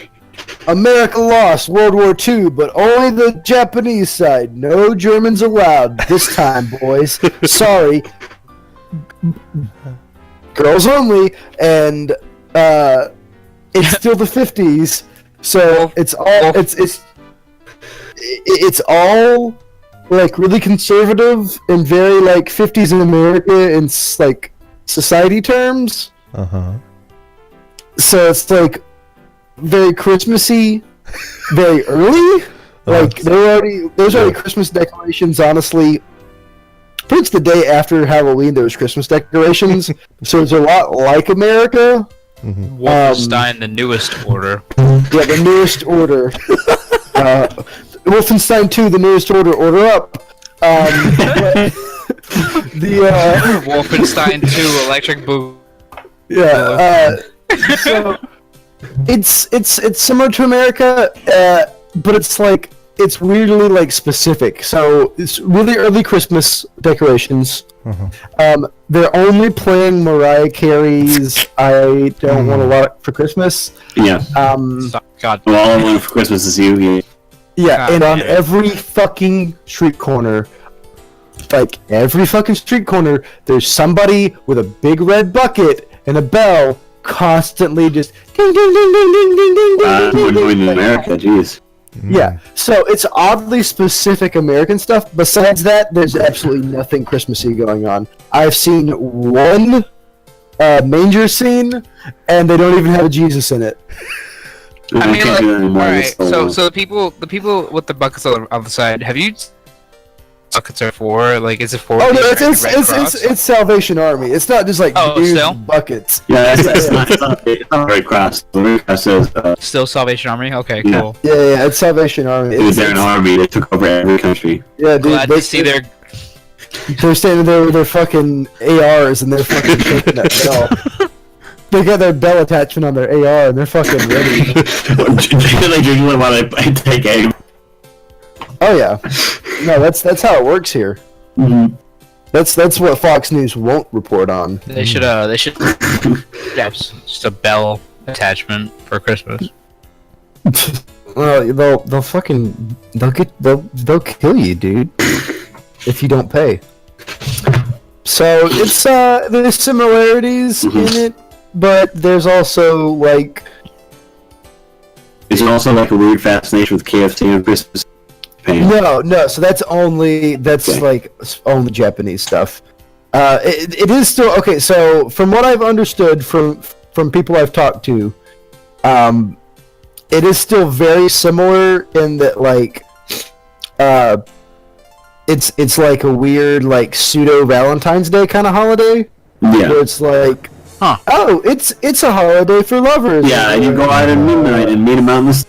America lost World War II, but only the Japanese side. No Germans allowed this time, boys. Sorry. Girls only, and it's still the 50s, so it's all like really conservative and very like 50s in America in like society terms. So it's like very Christmassy, very early. Like there's already Christmas decorations. Honestly, pretty much the day after Halloween, there was Christmas decorations. So it's a lot like America. Wolfenstein: The Newest Order. Yeah, the newest order. Wolfenstein 2: The Newest Order. Order up. Wolfenstein 2: Electric Boogaloo. Yeah. So it's similar to America, but it's like it's weirdly like specific. So it's really early Christmas decorations. They're only playing Mariah Carey's "I Don't Want a Lot for Christmas." Yeah. God. Well, all I want for Christmas is you. Yeah, and on every fucking street corner, like every fucking street corner, there's somebody with a big red bucket and a bell constantly just ding ding ding ding ding ding ding We're ding doing in ding. America, jeez. Yeah, so it's oddly specific American stuff. Besides that, there's absolutely nothing Christmassy going on. I've seen one manger scene, and they don't even have a Jesus in it. I mean, can't like, do that anymore. alright, It's so so the people with the buckets on the side, have you buckets are for? Like, is it for? Oh the no, American Red Cross? it's Salvation Army. It's not just like dudes still? and buckets. Yeah, it's not Red Cross. The Red Cross says Still Salvation Army. Okay, Yeah. cool. Yeah, it's Salvation Army. they're an army. They took over every country. Yeah, dude. Glad to see their. They're standing there with their fucking ARs and they're fucking shaking that bell. They got their bell attachment on their AR and they're fucking ready. They usually want to take aim. Oh yeah, no, that's how it works here. Mm-hmm. That's what Fox News won't report on. They should yeah, just a bell attachment for Christmas. Well, they'll kill you, dude, if you don't pay. So it's there's similarities in it, but there's also like Is there also like a weird fascination with KFC and Christmas? no. So that's only like only Japanese stuff. It is still okay. So from what I've understood from people I've talked to, it is still very similar in that like it's like a weird like pseudo Valentine's Day kind of holiday. Yeah. Where it's like, oh, it's a holiday for lovers. Yeah, and you go out at midnight and meet them out in the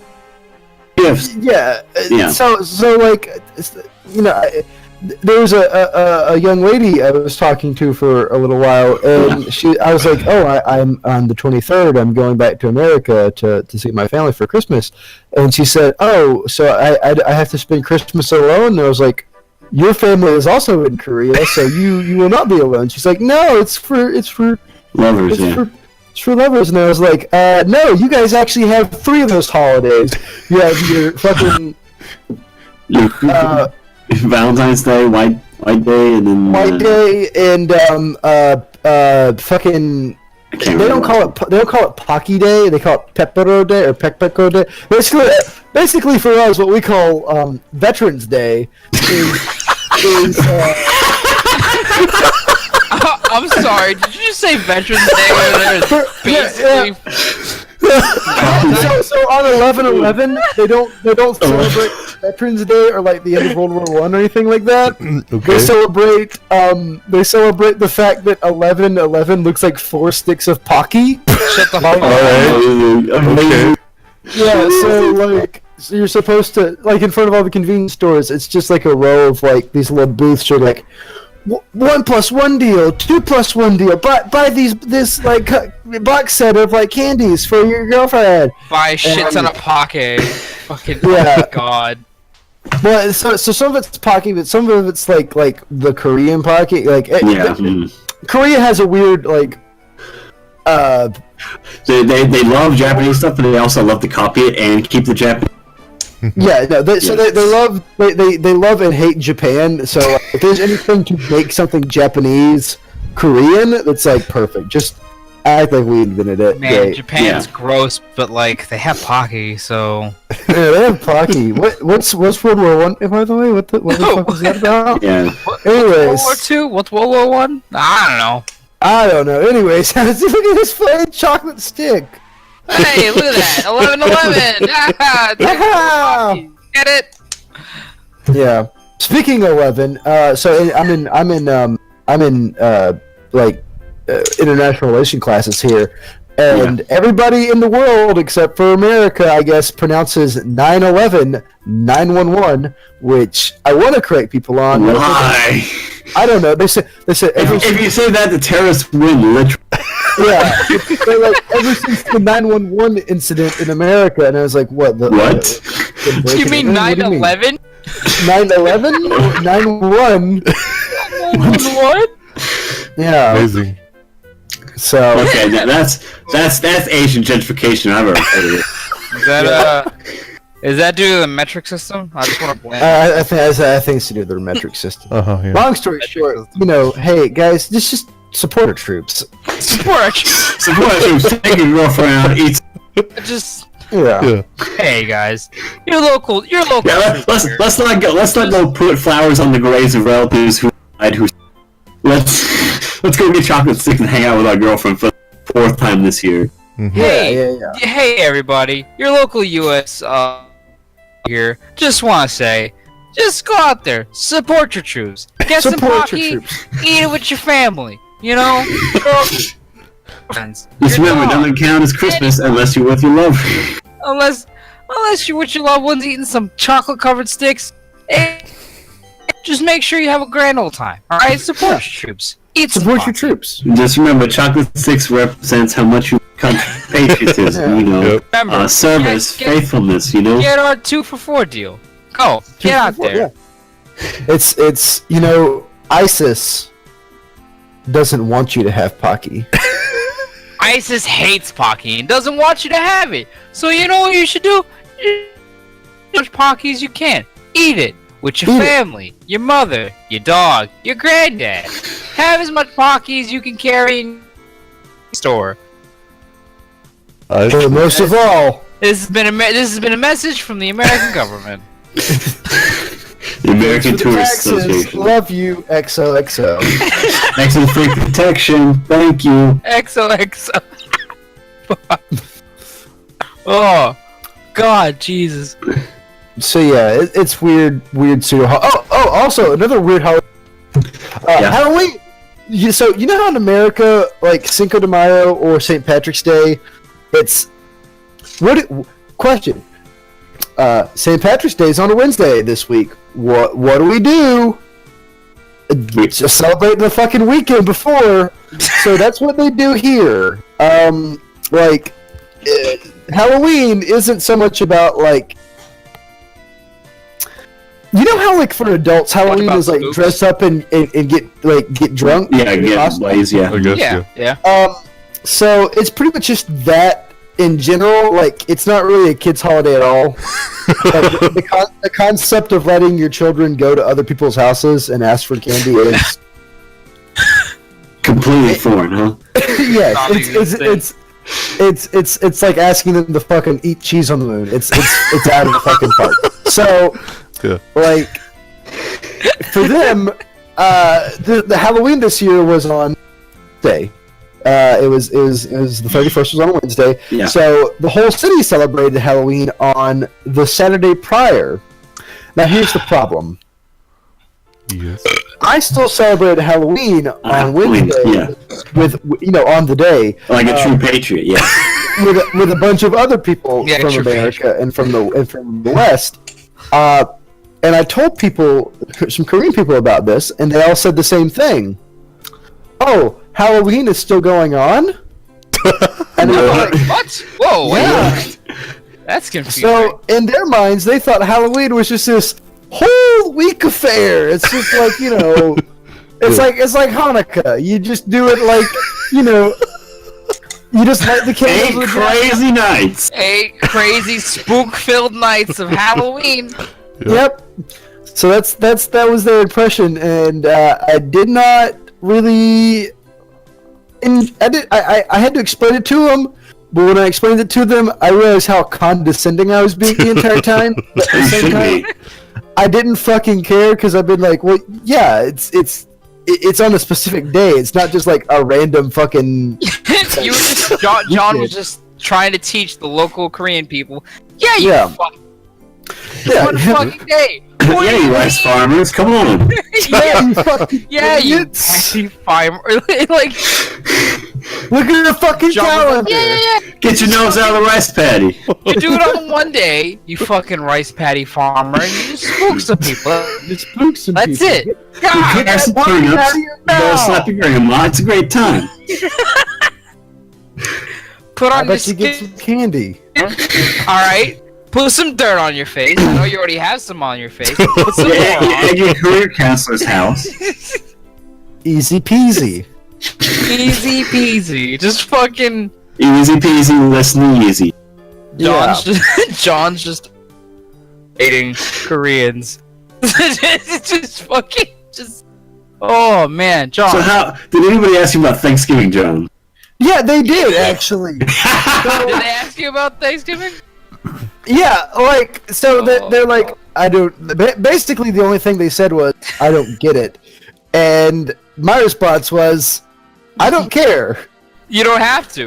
gifts. Yeah. Yeah. So like, you know, there was a young lady I was talking to for a little while, and I was like, oh, I'm on the 23rd. I'm going back to America to see my family for Christmas, and she said, oh, so I have to spend Christmas alone. And I was like, your family is also in Korea, so you will not be alone. She's like, no, it's for Lovers, it's for lovers. And I was like, no, you guys actually have 3 of those holidays. You have your fucking Valentine's Day, White Day, and then White Day, and fucking. They don't call it Pocky Day. They call it Pepero Day or Pekpeko Day. Basically, for us, what we call Veterans Day is I'm sorry. Did you just say Veterans Day over there? Basically. So on 11/11, they don't celebrate Veterans Day or like the end of World War I or anything like that. Okay. They celebrate the fact that 11/11 looks like 4 sticks of Pocky. Shut the fuck up. Okay. Yeah, so you're supposed to, like, in front of all the convenience stores, it's just like a row of like these little booths. You're like, 1+1 deal, 2+1 deal. Buy this like box set of like candies for your girlfriend. Buy a shit ton of pocket. Fucking Yeah. oh my god. Well, so some of it's Pocky, but some of it's like the Korean Pocky. Like, Korea has a weird like. They love Japanese stuff, but they also love to copy it and keep the Japanese. Yeah, no. They love and hate Japan. So if there's anything to make something Japanese Korean, that's like perfect. Just act like we invented it. Man, Right. Japan's gross, but like they have Pocky, so. Yeah, they have Pocky. What's World War I? By the way, what the fuck was that about? Yeah. Anyways, World War II? What's World War One? I don't know. Anyways, look at this flaming chocolate stick. Hey, look at that! 11/11. Get it? Yeah. Speaking of 11, so I'm in international relation classes here, and everybody in the world except for America, I guess, pronounces 9/11 911, which I want to correct people on. Why? I don't know. They said If you say that, the terrorists win, literally. yeah. They're like ever since the 911 incident in America, and I was like, what? You mean 9/11? 9/11? 9/1? What? Yeah. Amazing. So Okay, that's Asian gentrification I've ever heard of. Is that due to the metric system? I just want to blend. I think it's to do with the metric system. Yeah. Long story short, hey guys, just support our troops. Support. Support troops, take your girlfriend out, eat. Just Yeah. hey guys, you're local. Yeah, let's not go. Let's not go put flowers on the graves of relatives who died. Let's go get chocolate sticks and hang out with our girlfriend for the 4th time this year. Hey everybody, your local U.S. Here. Just want to say, Just go out there, support your troops, get some Support your Pocky, troops. eat it with your family. You know. Friends. Just Your remember, it dog. doesn't count as Christmas unless you're with your loved one. Unless you're with your loved ones eating some chocolate-covered sticks. Just make sure you have a grand old time. All right, support your troops. Eat some Support your Pocky. troops. Just remember, chocolate sticks represents how much you patriotism, you know, Yep. Remember, service, get- faithfulness, you know. Get our 2 for $4 deal. Go, get out there. Yeah. It's ISIS doesn't want you to have Pocky. ISIS hates Pocky and doesn't want you to have it. So you know what you should do? As much Pocky as you can. Eat it with your Eat it. family, your mother, your dog, your granddad. Have as much Pocky as you can carry in the store. But most of all, This has been a message from the American government. The American the Tourist taxes, Association. love you, XOXO. Thanks for the free protection. Thank you. XOXO. Oh, God, Jesus. So yeah, it's weird pseudo. Also another weird Halloween. Yeah. Halloween. So you know how in America, like Cinco de Mayo or St. Patrick's Day, it's question. St. Patrick's Day is on a Wednesday this week. What do we do? Just celebrate the fucking weekend before. So that's what they do here. Halloween isn't so much about like. You know how like for adults Halloween about is like spooks? dress up and get drunk? Yeah, Get yeah, lost? Blaze, yeah. I guess, yeah. Yeah. So it's pretty much just that in general. Like it's not really a kid's holiday at all. Like, the concept of letting your children go to other people's houses and ask for candy is Completely foreign, huh? yes, Non-existent. it's like asking them to fucking eat cheese on the moon. It's out of the fucking park. So Yeah. like for them, the Halloween this year was on Wednesday. It was the 31st was on a Wednesday. Yeah. So the whole city celebrated Halloween on the Saturday prior. Now here's the problem. Yes. I still celebrated Halloween on Halloween, Wednesday yeah. with on the day Like a true patriot, yeah. with a bunch of other people Yeah, from true America and from the West. And I told people, some Korean people about this, and they all said the same thing. Oh, Halloween is still going on? And I'm like, What? Whoa, yeah. wait. That's confusing. So in their minds, they thought Halloween was just this whole week affair. It's just like it's like Hanukkah. You just do it like you just light the candles. 8 crazy nights. 8 crazy spook-filled nights of Halloween. Yep. So that was their impression, and I did not really. And I had to explain it to them, but when I explained it to them, I realized how condescending I was being the entire time. But at the same time, I didn't fucking care because I've been like, well, yeah, it's on a specific day. It's not just like a random fucking. John was just trying to teach the local Korean people. Yeah, you Yeah. It's one fucking day. What do Yeah, you rice mean? farmers, come on. Yeah, you fucking Yeah, you idiots. petty farmer. Like, Look at the fucking John was calendar. like, yeah. Get your nose out of the rice paddy. You do it on one day, you fucking rice patty farmer, and you just spook some people. Just spook some That's people. it. God, Have some wine out turnips. of your Go mouth. slap your grandma. It's a great time. put I on your bet you get skin. some candy. Alright. Put some dirt on your face. I know you already have some on your face. Put some more Yeah, on. at your career counselor's house. Easy peasy. Easy peasy. Just fucking. Easy peasy, listen easy. John's just hating Koreans. just fucking just. Oh man, John. So how did anybody ask you about Thanksgiving, John? Yeah, they did actually. Did they ask you about Thanksgiving? Yeah, like so they're like I don't. Basically, the only thing they said was I don't get it, and my response was I don't care. You don't have to.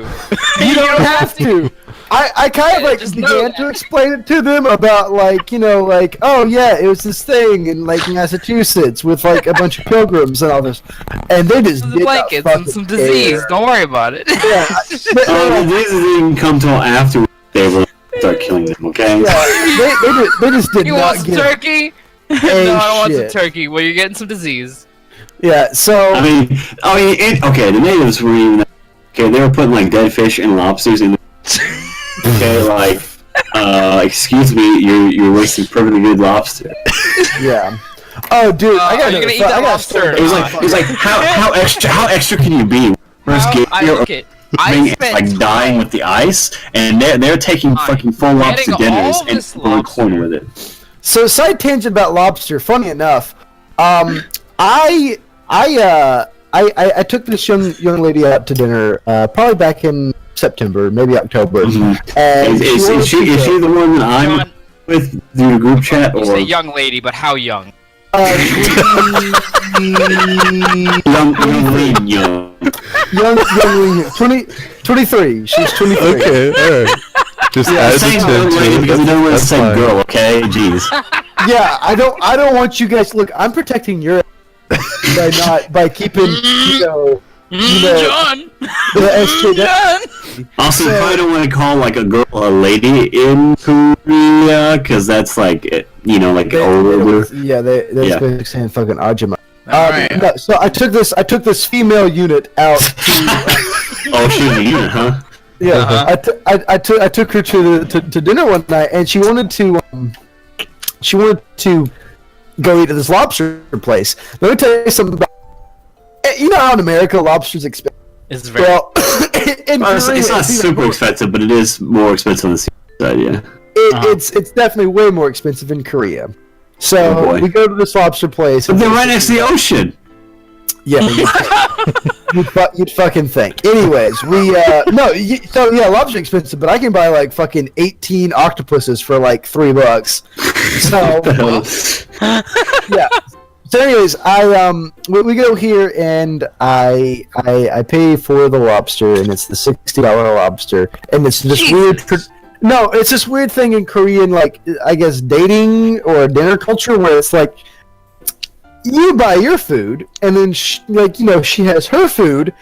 You don't have to. I kind of like began to explain it to them about like, you know, like, oh yeah, it was this thing in like Massachusetts with like a bunch of pilgrims and all this, and they just Some did not blankets and some disease. care. Don't worry about it. Yeah, The diseases didn't come till after they were start killing them. Okay. yeah, they just did You not want some give turkey? a No, I don't want some shit. turkey. Well, you're getting some disease. Yeah, so I mean, okay, the natives were even okay. They were putting like dead fish and lobsters in. Okay, like, excuse me, you're wasting perfectly good lobster. yeah. Oh, dude, I are got you gonna eat that lobster? It was like how extra can you be? First Well, get I here, look it. I thing is, spent like dying with the ice, and they're taking Time fucking full lobster getting dinners all and this going lobster. corn with it. So, side tangent about lobster. Funny enough, I took this young lady out to dinner, probably back in September, maybe October. Mhm. And Is she the one that I'm John, with through the group chat, you or say young lady, but how young? young? young 23. She's 23. Okay, alright. Just add Saying the young lady because we don't want to That's say fine. girl. Okay, jeez. Yeah, I don't want you guys. Look, I'm protecting your by keeping John. the SJW. Also, you So- probably don't want to call like a girl a lady in Korea, because that's like like older. Yeah, they're Yeah. basically saying fucking Ajima. Alright. No, so I took this female unit out. To, Oh, she's a unit, huh? yeah, Uh-huh. I took her to dinner one night, and she wanted to go eat at this lobster place. Let me tell you something about. You know how in America lobster's expensive. It's very. Well, in Well, it's Korea, not it's even super more- expensive, but it is more expensive on the side, yeah. It's definitely way more expensive in Korea. So Oh, boy. we go to this lobster place. But they're right next to the ocean. Yeah, you'd fucking think. Anyways, lobster's expensive, but I can buy like fucking 18 octopuses for like $3. So yeah. So anyways, we go here and I pay for the lobster, and it's the $60 lobster, and it's this weird. It's this weird thing in Korean, like I guess dating or dinner culture, where it's like you buy your food, and then she has her food,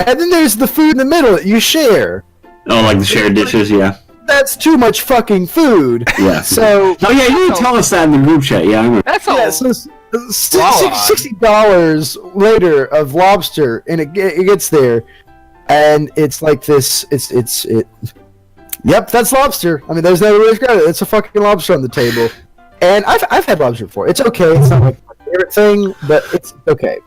and then there's the food in the middle that you share. Oh, like the shared dishes, yeah. That's too much fucking food. Yeah. So Oh yeah, you didn't tell us that in the group chat. Yeah, I remember. That's yeah, all. so Wow. $60 later of lobster, and it gets there, and it's like this. Yep, that's lobster. I mean, there's no way to describe it. It's a fucking lobster on the table, and I've had lobster before. It's okay. It's not like my favorite thing, but it's okay.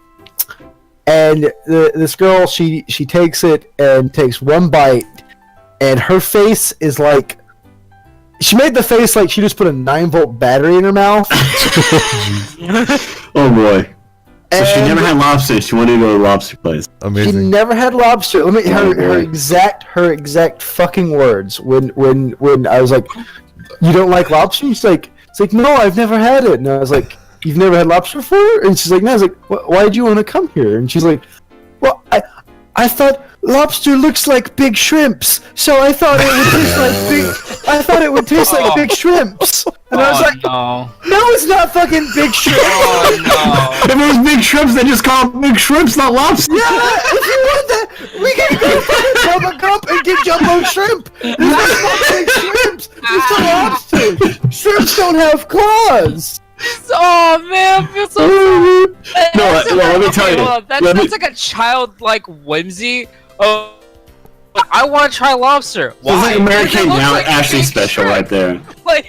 And this girl, she takes it and takes one bite, and her face is like. She made the face like she just put a 9-volt battery in her mouth. Oh boy. So she And- never had lobster. She wanted to go to a lobster place. She Amazing. never had lobster. Let me Oh, her exact fucking words when I was like, "You don't like lobster?" She's like, "It's like no, I've never had it." And I was like, "You've never had lobster before?" And she's like, "No." I was like, "Why did you want to come here?" And she's like, "Well, I thought lobster looks like big shrimps, so I thought it would taste like big. I thought it would taste like big shrimps." And I was like, no. "No, it's not fucking big shrimp." Oh If it was big shrimps, they just call them big shrimps, not lobster. Yeah, if you want that, we can go fucking Jumbo Cup and get jumbo shrimp. There's no big shrimps. There's no lobster. Shrimps don't have claws. no! Oh man, I feel so. Let me tell you. That's like a childlike whimsy. Oh, I want to try lobster. It's Why? like American It looks now like Ashley big special shrimp. right there. Like,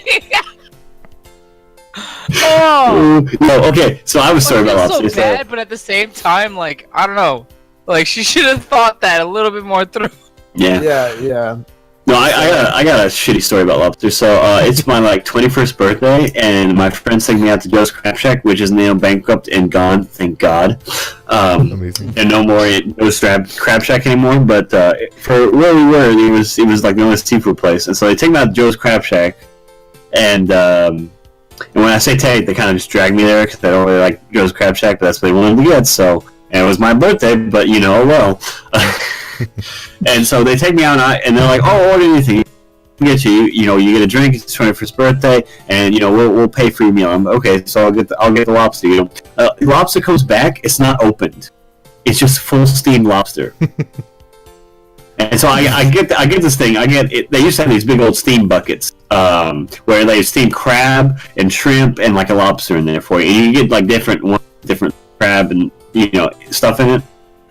oh, No, okay, so I was sorry I feel about so lobster. bad, but at the same time, like I don't know. Like she should have thought that a little bit more through. Yeah. Yeah. No, I got a shitty story about lobster. So it's my 21st birthday, and my friends take me out to Joe's Crab Shack, which is now bankrupt and gone. Thank God. Amazing. And no more Joe's Crab Shack anymore. But for where we were, it was like the only seafood place, and so they take me out to Joe's Crab Shack, and when I say take, they kind of just drag me there because they don't really like Joe's Crab Shack, but that's what they wanted to get. So, and it was my birthday, but well. And so they take me out, and they're like, "Oh, order anything." get you. You get a drink. It's your 21st birthday, and we'll pay for your meal. Okay, so I'll get the lobster. Lobster comes back. It's not opened. It's just full steamed lobster. And so I get this thing. They used to have these big old steam buckets where they steam crab and shrimp and like a lobster in there for you. And you get like different crab and stuff in it.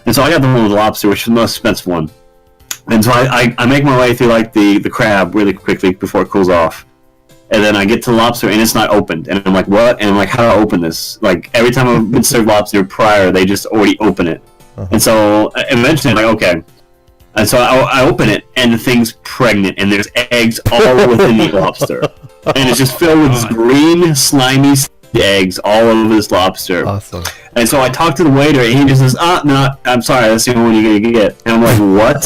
And so I got the one with the lobster, which is the most expensive one. And so I make my way through like the crab really quickly before it cools off. And then I get to the lobster and it's not opened. And I'm like, what? And I'm like, how do I open this? Like every time I've been served lobster prior, they just already open it. And so eventually I'm like, okay. And so I open it, and the thing's pregnant, and there's eggs all within the lobster. And it's just filled with this green, slimy eggs all over this lobster. Awesome. And so I talk to the waiter, and he just says, no, I'm sorry, that's the only one you're going to get. And I'm like, what?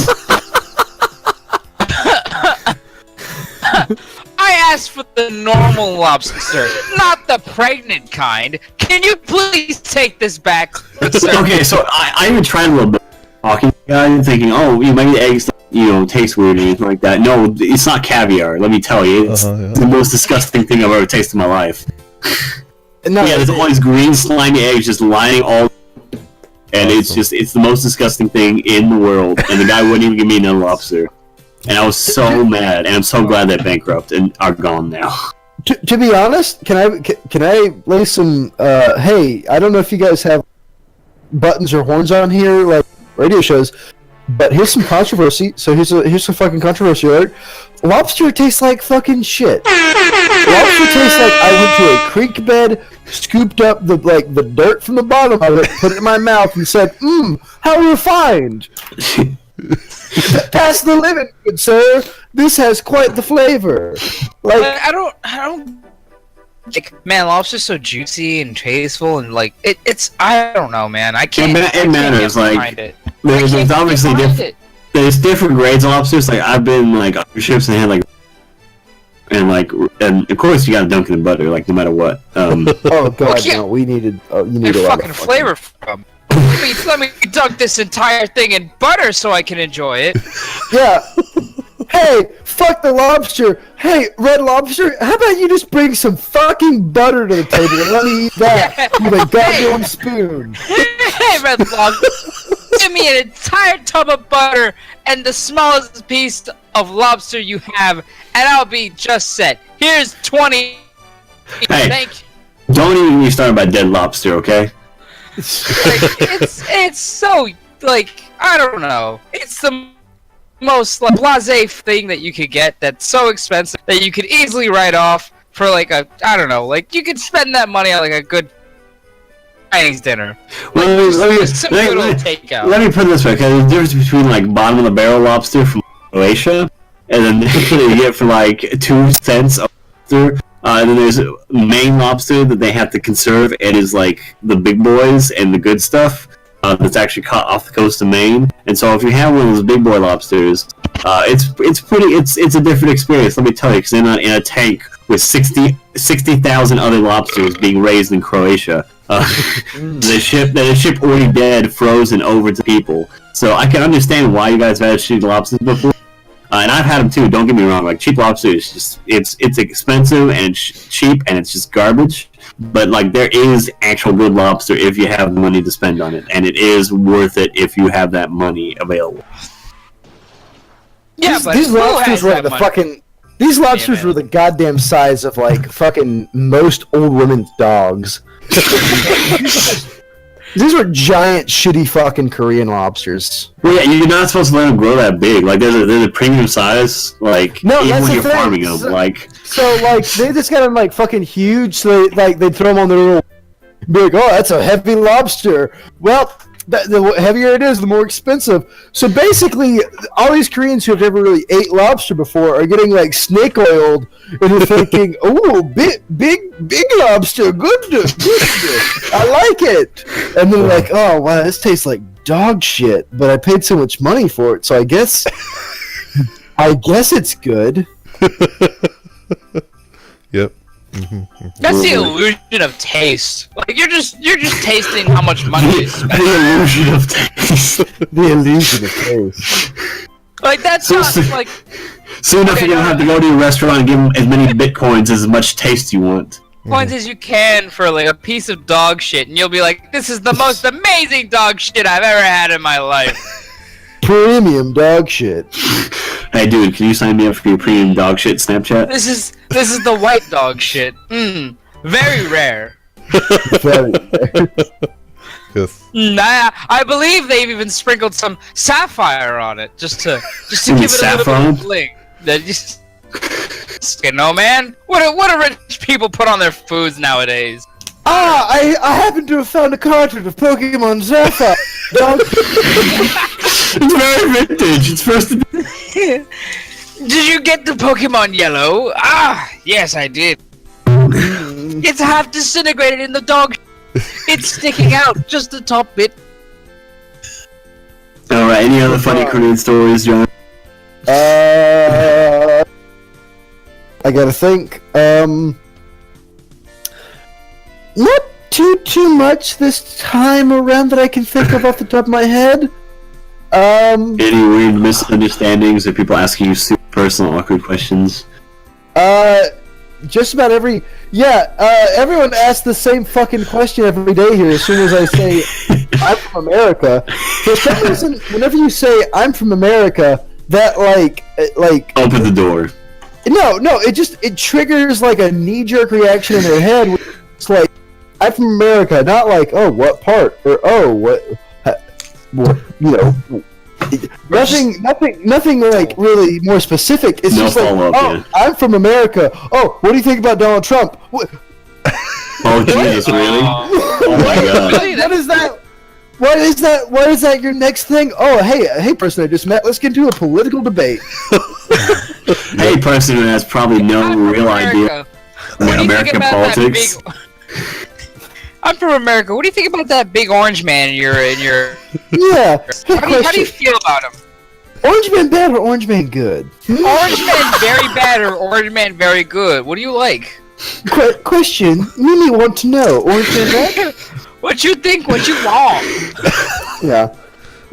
I asked for the normal lobster, not the pregnant kind. Can you please take this back, sir? Okay, so I even tried a little bit. Talking to the guy and thinking, maybe the eggs, taste weird or anything like that. No, it's not caviar. Let me tell you, it's the most disgusting thing I've ever tasted in my life. There's all these green slimy eggs just lining all, and it's the most disgusting thing in the world. And the guy wouldn't even give me another lobster, and I was so mad. And I'm so glad they're bankrupt and are gone now. To be honest, can I lay some? Hey, I don't know if you guys have buttons or horns on here, like radio shows, but here's some controversy. So here's some fucking controversy alert. Lobster tastes like fucking shit. Lobster tastes like I went to a creek bed, scooped up the dirt from the bottom of it, put it in my mouth, and said, how refined. Pass the limit, good sir. This has quite the flavor. Like I don't. Man, lobster's so juicy and tasteful, and like it's. I don't know, man. I can't. It matters. Like there's obviously different. There's different grades of lobsters. Like I've been like on ships and had and of course you gotta dunk it in butter, like no matter what. Oh god, no, we needed. You need a fucking flavor from. Let me dunk this entire thing in butter so I can enjoy it. Yeah. Hey, fuck the lobster. Hey, Red Lobster, how about you just bring some fucking butter to the table and let me eat that with a goddamn spoon. Hey, Red Lobster, give me an entire tub of butter and the smallest piece of lobster you have, and I'll be just set. Here's 20. Hey, thank you. Don't even be started by dead lobster, okay? It's so, like, I don't know. It's the most like blasé thing that you could get that's so expensive that you could easily write off for like you could spend that money on like a good Chinese dinner. Let me put it this way, okay? There's a difference between like bottom of the barrel lobster from Croatia and then you get for like 2 cents a lobster. And then there's Maine lobster that they have to conserve. It is like the big boys and the good stuff. That's actually caught off the coast of Maine, and so if you have one of those big boy lobsters, it's a different experience. Let me tell you, because they're not in a tank with 60,000 other lobsters being raised in Croatia. The ship already dead, frozen over to people. So I can understand why you guys have had cheap lobsters before, and I've had them too. Don't get me wrong. Like cheap lobster is just it's expensive and it's cheap and it's just garbage. But like there is actual good lobster if you have the money to spend on it, and it is worth it if you have that money available. Yeah, but these lobsters were the fucking. These lobsters were the goddamn size of like fucking most old women's dogs. These were giant, shitty fucking Korean lobsters. Well, yeah, you're not supposed to let them grow that big. Like, there's a premium size. Like, no, even that's when the you're thing. farming them, So, like, they just got them like fucking huge. So they throw them on their little. Be like, oh, that's a heavy lobster. Well, the heavier it is, the more expensive. So basically, all these Koreans who have never really ate lobster before are getting like snake oiled, and they're thinking, "Oh, big lobster, good, I like it." And they're like, "Oh, wow, this tastes like dog shit." But I paid so much money for it, so I guess it's good. Yep. That's the illusion of taste. Like you're just tasting how much money you spent. The illusion of taste. The illusion of taste. Like that's not like Soon enough, you're gonna have to go to a restaurant and give them as many bitcoins as much taste you want. Points as you can for like a piece of dog shit, and you'll be like, "This is the most amazing dog shit I've ever had in my life." Premium dog shit. Hey, dude, can you sign me up for your premium dog shit Snapchat? This is the white dog shit. Very rare. Very- Yes. Nah, I believe they've even sprinkled some sapphire on it just to You mean give it a little bit saffron? of bling. That just, you know, man. What do rich people put on their foods nowadays? I happen to have found a cartridge of Pokemon Sapphire. Dog. It's very vintage. It's first. Did you get the Pokemon Yellow? Ah, yes, I did. It's half disintegrated in the dog. It's sticking out just the top bit. All right. Any other funny Korean stories, John? I gotta think. Not too much this time around that I can think of off the top of my head. Any weird misunderstandings or people asking you super personal, awkward questions? Just about every. Yeah, everyone asks the same fucking question every day here as soon as I say I'm from America. For some reason, whenever you say I'm from America, that like Open the door. No, it triggers like a knee-jerk reaction in their head. It's like, I'm from America, not like, oh, what part, or oh, what you know, nothing like really more specific. It's No just like, follow-up, oh, yeah. I'm from America. Oh, what do you think about Donald Trump? What? Oh Jesus, really? Oh my god. What is that? What is that? What is that? Your next thing? Oh, hey, person I just met. Let's get into a political debate. Hey, person who has probably no real idea What do you think American about politics. that big... I'm from America. What do you think about that big orange man in your? Yeah. How do you feel about him? Orange Man bad or Orange Man good? Orange man very bad or orange man very good? What do you like? Question. Mimi want to know. Orange Man bad? What you think? What you want? Yeah.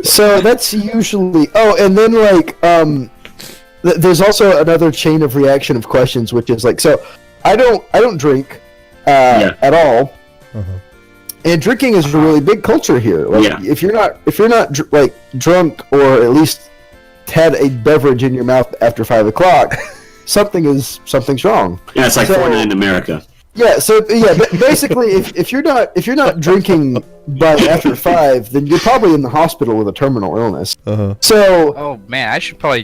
So that's usually. Oh, and then like there's also another chain of reaction of questions, which is like, so I don't drink at all. And drinking is a really big culture here. Like, if you're not like drunk or at least had a beverage in your mouth after 5 o'clock, something's wrong. Yeah, it's like Fortnite in America. Yeah. So yeah, basically, if you're not drinking by after 5, then you're probably in the hospital with a terminal illness. So. Oh man, I should probably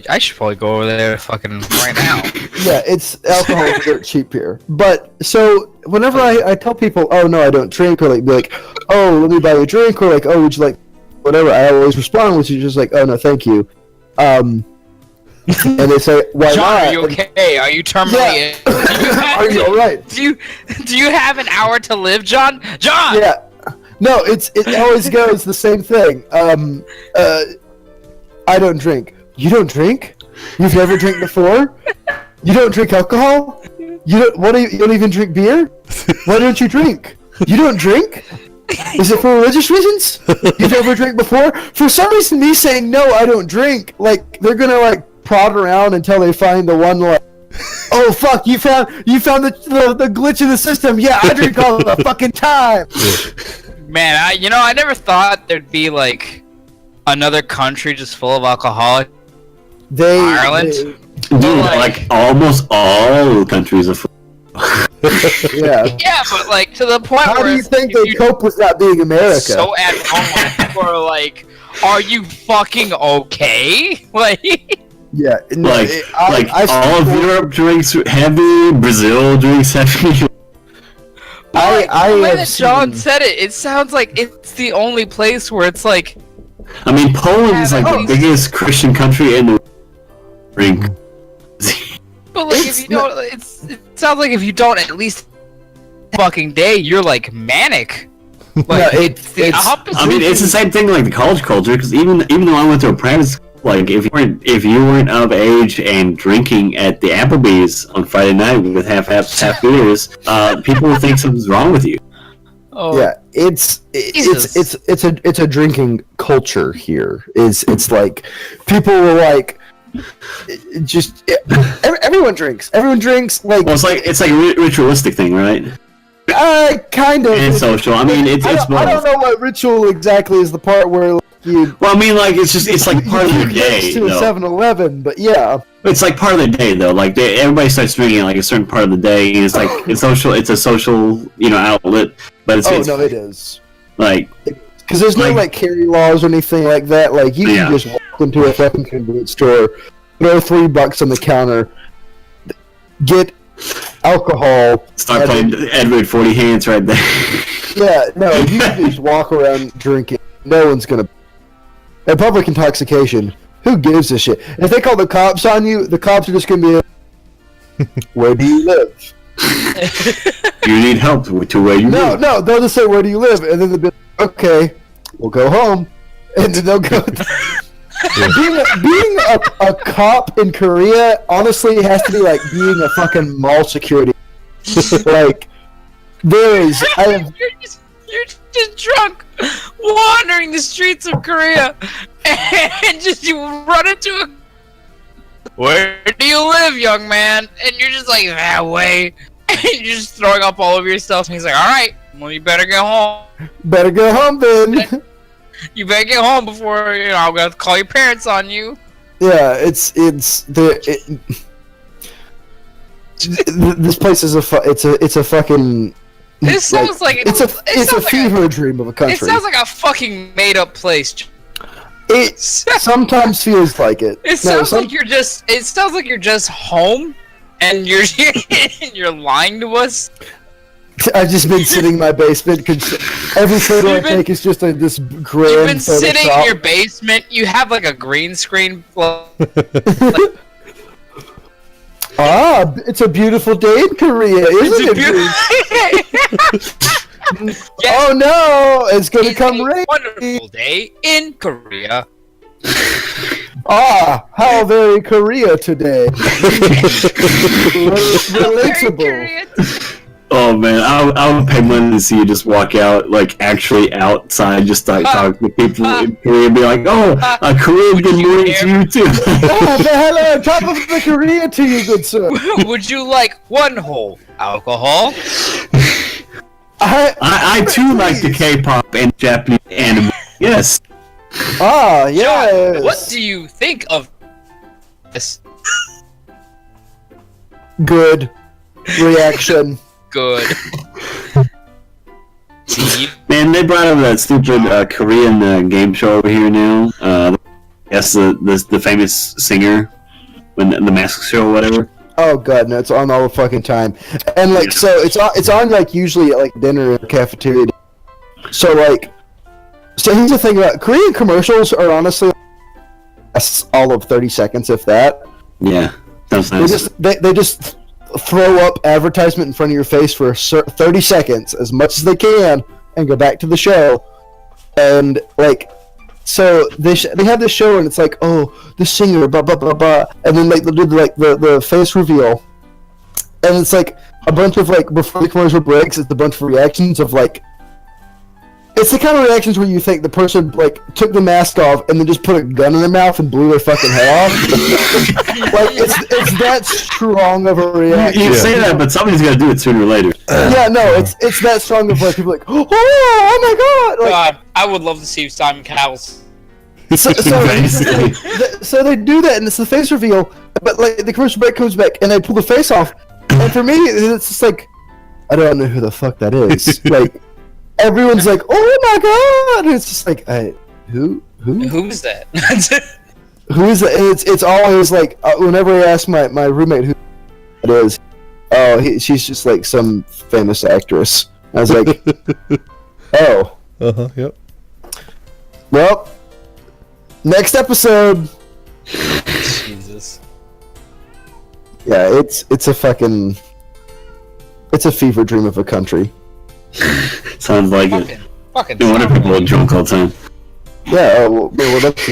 go over there fucking right now. Yeah, it's alcohol is dirt cheap here. But so whenever I tell people, oh no, I don't drink, or like be like, oh, let me buy you a drink, or like, oh, would you like whatever, I always respond with just like, oh no, thank you. And they say, why John, not? are you okay? Are you terminally ill? Are you alright? Do you have an hour to live, John? John! Yeah. No, it always goes the same thing. I don't drink. You don't drink? You've never drank before? You don't drink alcohol? You don't even drink beer? Why don't you drink? You don't drink? Is it for religious reasons? You've never drank before? For some reason, me saying no, I don't drink, like they're gonna like prod around until they find the one like, oh fuck, you found the glitch in the system. Yeah, I drink all the fucking time. Man, I never thought there'd be like another country just full of alcoholics. Ireland? Dude, like almost all countries are full. Yeah. Yeah, but like to the point How where do you think they cope with not being America? so at home, people are like, "Are you fucking okay?" Like, yeah, no, like all of Europe drinks heavy, Brazil drinks heavy. the way have that John seen- said it sounds like it's the only place where it's like, I mean, Poland is like the Oh. biggest Christian country in the drink. but like if you don't, it sounds like if you don't at least fucking day, you're like manic. Like No, it's the opposite. I mean, it's the same thing like the college culture. Because even though I went to a private school, like if you weren't of age and drinking at the Applebee's on Friday night with half beers, people would think something's wrong with you. Oh. Yeah, it's a drinking culture here. It's like people will like Everyone drinks. Everyone drinks. Like, Well, it's like a ritualistic thing, right? Kind of. And social. I mean, it's both. I don't know what ritual exactly is the part where like, you. Well, I mean, like it's like part of your day. To a 7-Eleven, but yeah. It's like part of the day, though. Like everybody starts drinking like a certain part of the day, and it's like it's social. It's a social, outlet. But it's no, it is. Like, because there's no like carry laws or anything like that. Like you can just walk into a fucking convenience store, throw $3 on the counter, get alcohol. Start playing Edward 40 Hands right there. Yeah, no, you can just walk around drinking. No one's gonna. And public intoxication. Who gives a shit? If they call the cops on you, the cops are just gonna be. Where do you live? You need help to where you live. No, they'll just say, where do you live? And then they'll be like, okay, we'll go home. And then they'll go. Being a cop in Korea, honestly, has to be like being a fucking mall security. Like, You're just drunk, wandering the streets of Korea, and you run into a. Where do you live, young man? And you're just like, that way. And you're just throwing up all over yourself. And he's like, all right, well, you better go home. Better go home then. You better get home before I'm gonna call your parents on you. Yeah, this place is it's a fucking. This sounds like it's a fever dream of a country. It sounds like a fucking made up place. It sometimes feels like it. It sounds like you're just. It sounds like you're just home, and you're lying to us. I've just been sitting in my basement because every photo I take is just this grand. You've been sitting in your basement. You have like a green screen. It's a beautiful day in Korea, isn't it? Yes, oh no, it's gonna come rain. Wonderful day in Korea. How very Korea today. Relatable. Oh man, I would pay money to see you just walk out, like actually outside, just like talk to people in Korea, and be like, Korea, good morning to you too. Hello, top of the Korea to you, good sir. Would you like one whole alcohol? I too like the K-pop and Japanese anime. Yes. Yes. John, what do you think of this? Good reaction. Good. Man, they brought up that stupid Korean game show over here now. Yes, the famous singer, when the Mask Show or whatever. Oh god, no! It's on all the fucking time, and like so, it's on like usually at like dinner in the cafeteria. So here's the thing about Korean commercials are honestly all of 30 seconds, if that. Yeah, that's nice. They just throw up advertisement in front of your face for 30 seconds, as much as they can, and go back to the show. And so they have this show, and it's like, oh, the singer, blah blah blah blah, and then they'll do the face reveal, and it's like a bunch of before the commercial breaks, it's a bunch of reactions of it's the kind of reactions where you think the person took the mask off and then just put a gun in their mouth and blew their fucking head off. It's that strong of a reaction. You say that, but somebody's got to do it sooner or later. Yeah, no, it's that strong of people oh my god! God, I would love to see Simon Cowell's. So they do that, and it's the face reveal, but the commercial break comes back, and they pull the face off, and for me, it's just I don't know who the fuck that is. Everyone's like, oh my god! And it's just who? Who's that? Who is that? And it's always whenever I ask my roommate who it is, she's just some famous actress. I was like, oh. Yep. Well, next episode. Jesus. Yeah, it's a fucking. It's a fever dream of a country. Sounds like it. Fucking. No wonder people are drunk all the time. Yeah, that's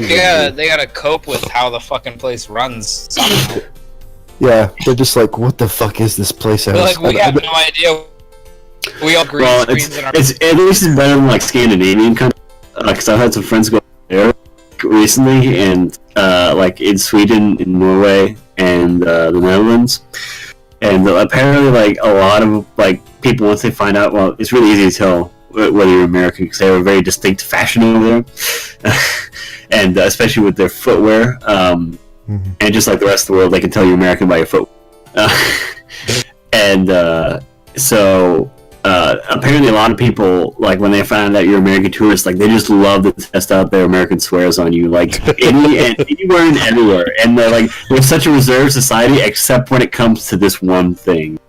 they gotta cope with how the fucking place runs somehow. Yeah, they're just what the fuck is this place? We have no idea. We all green screens in our. It's at least better than Scandinavian countries. Because I've had some friends go there, recently, and like in Sweden, in Norway, and the Netherlands. And apparently, like a lot of like people, once they find out, well, it's really easy to tell whether you're American because they have a very distinct fashion over there, and especially with their footwear. And just like the rest of the world, they can tell you're American by your footwear. So apparently, a lot of people, like when they find out you're American tourists, like they just love to test out their American swears on you, like anywhere and everywhere. And they're like, we're such a reserved society, except when it comes to this one thing.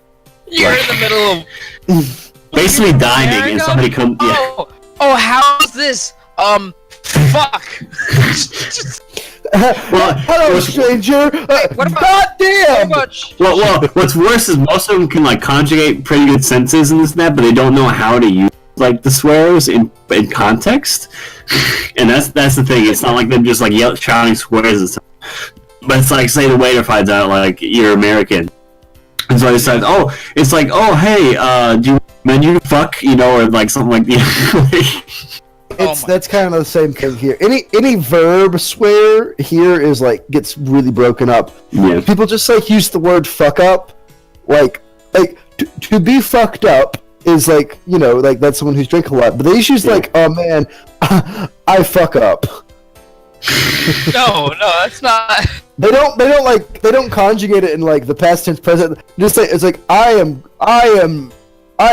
You're in the middle of basically dining, and somebody comes. Yeah. Oh, how's this? Fuck. Well, hello, stranger. What about? Goddamn. Well, what's worse is most of them can like conjugate pretty good sentences and this and that, but they don't know how to use like the swears in context. And that's the thing. It's not like them just like shouting swears and stuff. But it's like, say the waiter finds out like you're American, and so he says, "Oh, it's like, oh hey, do you menu fuck, you know, or like something like that." That's kind of the same thing here. Any verb swear here is like gets really broken up. Yeah. People just like use the word fuck up, like to be fucked up is like, you know, like that's someone who's drinking a lot. But they just use like, oh man, I fuck up. No, that's not. They don't conjugate it in like the past tense present. Just say it's like I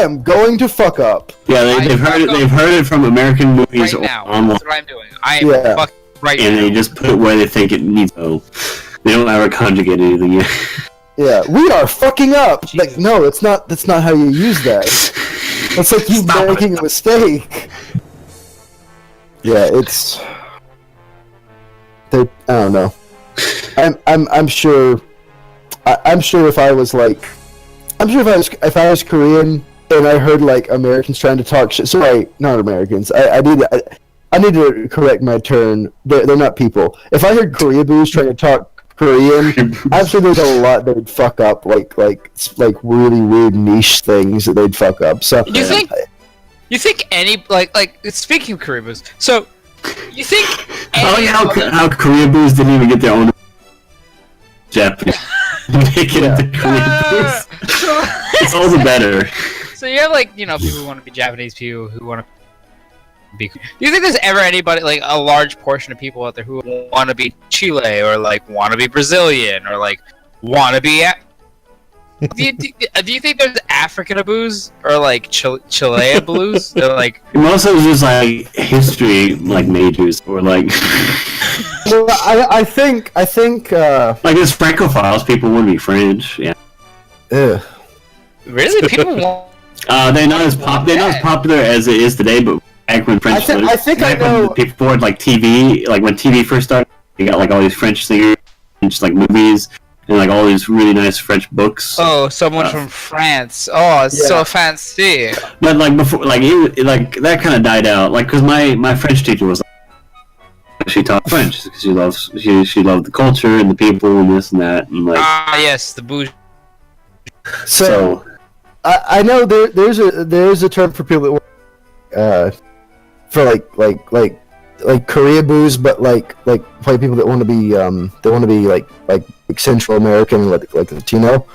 am going to fuck up. Yeah, they've heard it from American movies Right now, online, that's what I'm doing. I am fucking right and now. they just put it where they think it needs to go. They don't ever conjugate anything yet. Yeah, we are fucking up. Like, no, that's not how you use that. That's like you making a mistake. Yeah, it's. I don't know. I'm sure. I'm sure if I was like, if I was Korean and I heard like Americans trying to talk shit. Sorry, not Americans. I need to correct my turn. They're not people. If I heard Koreaboos trying to talk Korean, I'm sure there's a lot they'd fuck up, like really weird niche things that they'd fuck up. So you think any like speaking of Koreaboos, so you think how Koreaboos didn't even get their own Japanese. Make it into Koreaboos. It's all the better. So you have like, you know, people who want to be Japanese, people who want to be. Do you think there's ever anybody, like a large portion of people out there who want to be Chile or like want to be Brazilian or like want to be? Do you think there's African aboos or like Chilean blues? They're like most of it's just like history, like majors or like. Well, I think like there's Francophiles, people want to be French, yeah. Really, people want. They're not as popular as it is today, but back when French. I think I know. People had like TV, like when TV first started, you got like all these French singers, just like movies, and like all these really nice French books. Oh, someone from France. Oh, it's so fancy. But like before, like like that kind of died out. Like, cause my French teacher was. She taught French because she loved the culture and the people and this and that and like. Yes, the bougie. So I know there's a term for people that for like Koreaboos, but like white people that want to be like Central American, like Latino.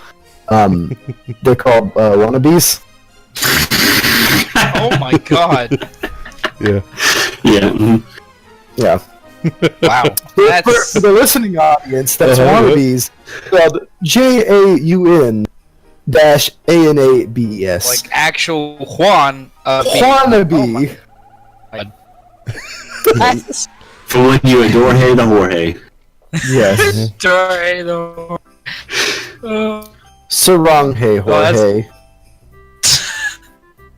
They're called wannabes. Oh my god. Yeah. Yeah. Mm-hmm. Yeah. Wow. For the listening audience, that's wannabes spelled JAUN-ANABES. Like actual Juan. Wannabe. For when you adore Hey the Jorge. Yes. Sarang Hey Jorge.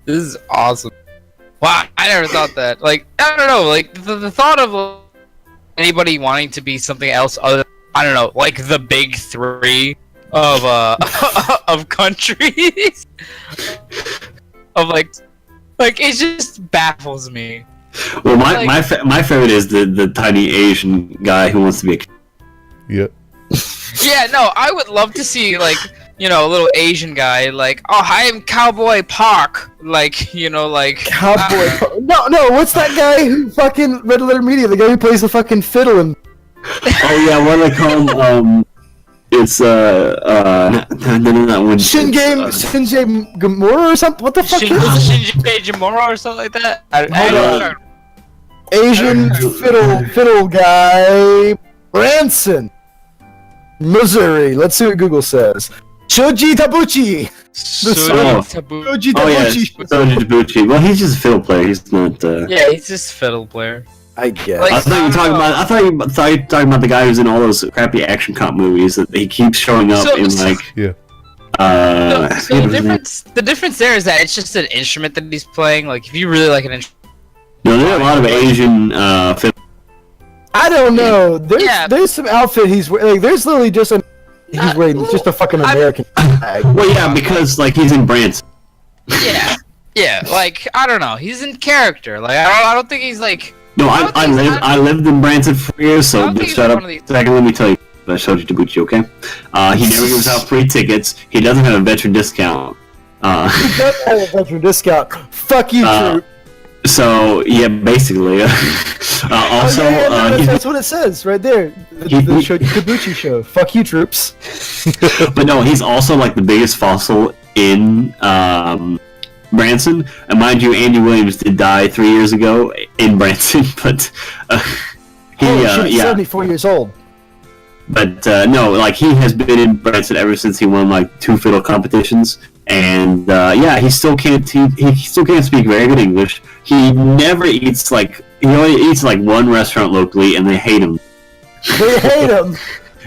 This is awesome. Wow, I never thought that. Like, I don't know, like the thought of anybody wanting to be something else other, I don't know, like the big three of of countries, of like it just baffles me. Well, my favorite is the tiny Asian guy who wants to be a. Yep. Yeah, no, I would love to see like, you know, a little Asian guy like, oh, I am Cowboy Park, like, you know, like Cowboy. No, what's that guy who fucking Red Letter Media? The guy who plays the fucking fiddle and Oh yeah, what do they call him? It's not one. Shinji Gamora or something. What the fuck is it? Shinji Gamora or something like that. I don't know. Asian fiddle guy Branson, Missouri. Let's see what Google says. Shoji Tabuchi. Shoji Oh yeah, Tabuchi. Soji Tabuchi. Well, he's just a fiddle player. He's not. Yeah, he's just a fiddle player. I guess. Like, I thought you were talking about. I thought you were talking about the guy who's in all those crappy action cop movies that he keeps showing up in, like. Yeah. So the difference there is that it's just an instrument that he's playing. Like, if you really like an instrument. No, there are a lot of Asian fiddle. I don't know. Yeah. There's some outfit he's wearing. Like, there's literally just he's wearing just a fucking American flag. Well, yeah, because like he's in Branson. Yeah. Like, I don't know. He's in character. Like, I don't think he's like. No, I lived in Branson for years, so just shut up. Second, let me tell you about Shoji Tabuchi, okay? He never gives out free tickets. He doesn't have a veteran discount. He does have a veteran discount. Fuck you, Troop. So yeah, basically. Also, that's what it says right there. The Shoji Tabuchi show. Fuck you, troops. but no, he's also like the biggest fossil in Branson. And mind you, Andy Williams did die 3 years ago in Branson, but he's 74 years old. But no, like he has been in Branson ever since he won like 2 fiddle competitions. And he still can't. He still can't speak very good English. He never eats like he only eats like one restaurant locally, and they hate him. They hate him.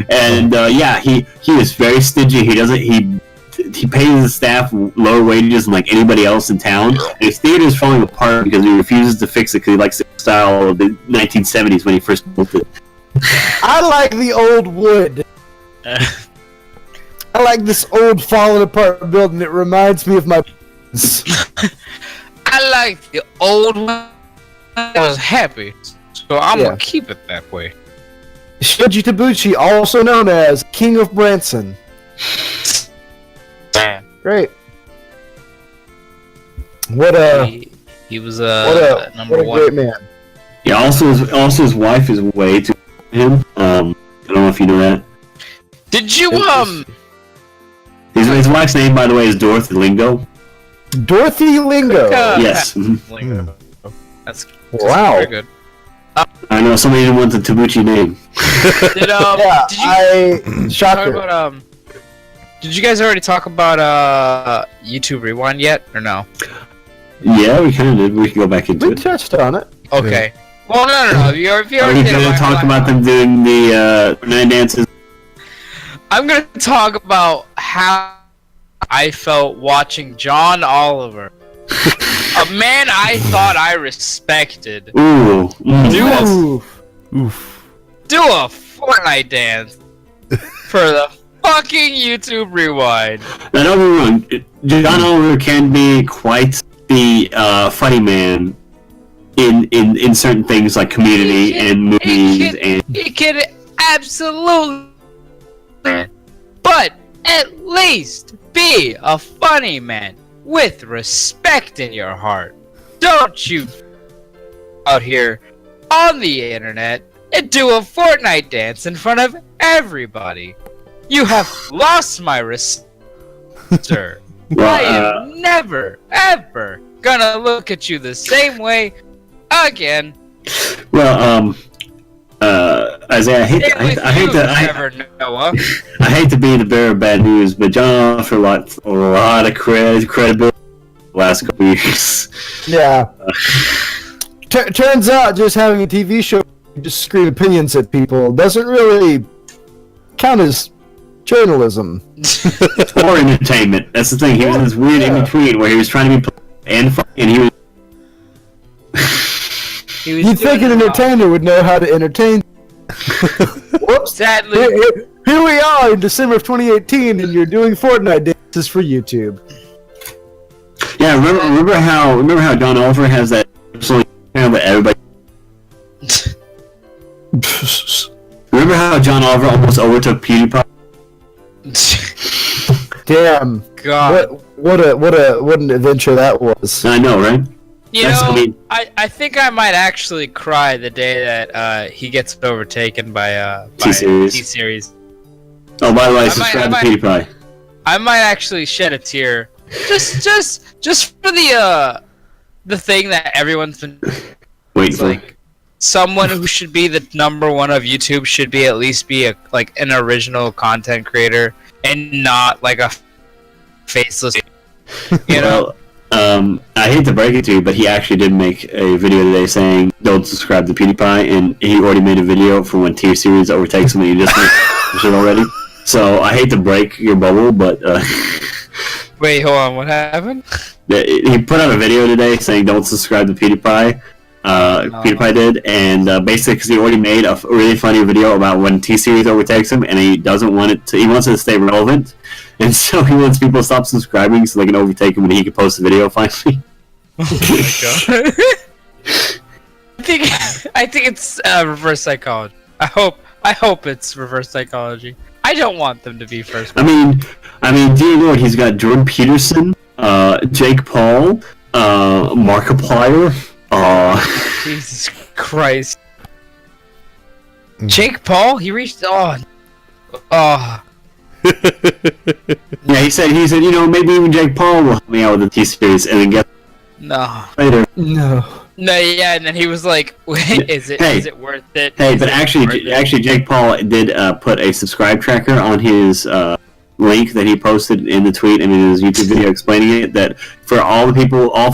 And he is very stingy. He pays his staff lower wages than like anybody else in town. And his theater is falling apart because he refuses to fix it because he likes the style of the 1970s when he first built it. I like the old wood. I like this old fallen apart building. It reminds me of my. I like the old one. I was happy, so I'm gonna keep it that way. Shoji Tabuchi, also known as King of Branson. Great. What he was number one. Great man. Yeah. Also, his wife is way too him. I don't know if you know that. Did you His wife's name, by the way, is Dorothy Lingo. Dorothy Lingo. Yes. Lingo. That's wow. Very good. I know somebody didn't want the Tabuchi name. Did you guys already talk about YouTube Rewind yet, or no? Yeah, we kind of did. We can go back into it. We touched on it. Okay. Well, no. If you already Are you going to talk about them doing the nine dances? I'm going to talk about how I felt watching John Oliver, a man I thought I respected, do a Fortnite dance for the fucking YouTube Rewind. Now, don't get me wrong, John Oliver can be quite the funny man in certain things like Community and movies. He can absolutely, but at least be a funny man with respect in your heart. Don't you out here on the internet and do a Fortnite dance in front of everybody. You have lost my respect, sir. I am never, ever gonna look at you the same way again. Well, Isaiah, I hate to be the bearer of bad news, but John Oliver lost a lot of credibility the last couple years. Yeah. Turns out just having a TV show just scream opinions at people doesn't really count as journalism. Or entertainment. That's the thing. He was in this weird in-between where he was trying to be and he was... You'd think an entertainer would know how to entertain. Whoops. Sadly. Here we are in December of 2018 and you're doing Fortnite dances for YouTube. Yeah, remember how John Oliver has that channel that everybody... Remember how John Oliver almost overtook PewDiePie? Damn. God. What an adventure that was. I know, right? You know, I think I might actually cry the day that he gets overtaken by T-Series. Oh, by the way, subscribe to PewDiePie. I might actually shed a tear, just for the thing that everyone's been waiting for. Like, someone who should be the #1 of YouTube should be at least be an original content creator and not like a faceless. You know. I hate to break it to you, but he actually did make a video today saying don't subscribe to PewDiePie, and he already made a video for when T-Series overtakes him, and he just made shit already. So I hate to break your bubble, but wait, hold on, what happened? He put out a video today saying don't subscribe to PewDiePie. PewDiePie did, and basically because he already made a really funny video about when T-Series overtakes him, and he doesn't want it to. He wants it to stay relevant, and so he wants people to stop subscribing so they can overtake him, and he can post the video finally. Oh my god! I think it's reverse psychology. I hope it's reverse psychology. I don't want them to be first. I mean, dear Lord, he's got Jordan Peterson, Jake Paul, Markiplier. Jesus Christ. Jake Paul? He reached Yeah, he said, you know, maybe even Jake Paul will help me out with the T-Series and then get later. No, yeah, and then he was like, wait, is it worth it? Hey, but actually Jake Paul did put a subscribe tracker on his link that he posted in the tweet and in his YouTube video explaining it, that for all of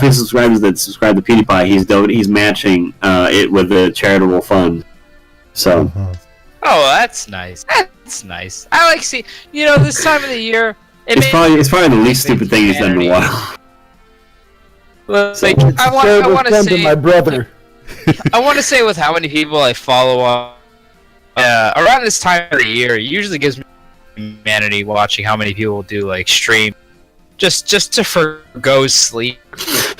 his subscribers that subscribe to PewDiePie, he's matching it with a charitable fund. So. Oh, that's nice. That's nice. I like see. You know, this time of the year, it's probably the least stupid thing he's done in a while. Like, I want to say, my brother. I want to say with how many people I follow on around this time of the year, it usually gives me humanity watching how many people do like stream just to forgo sleep,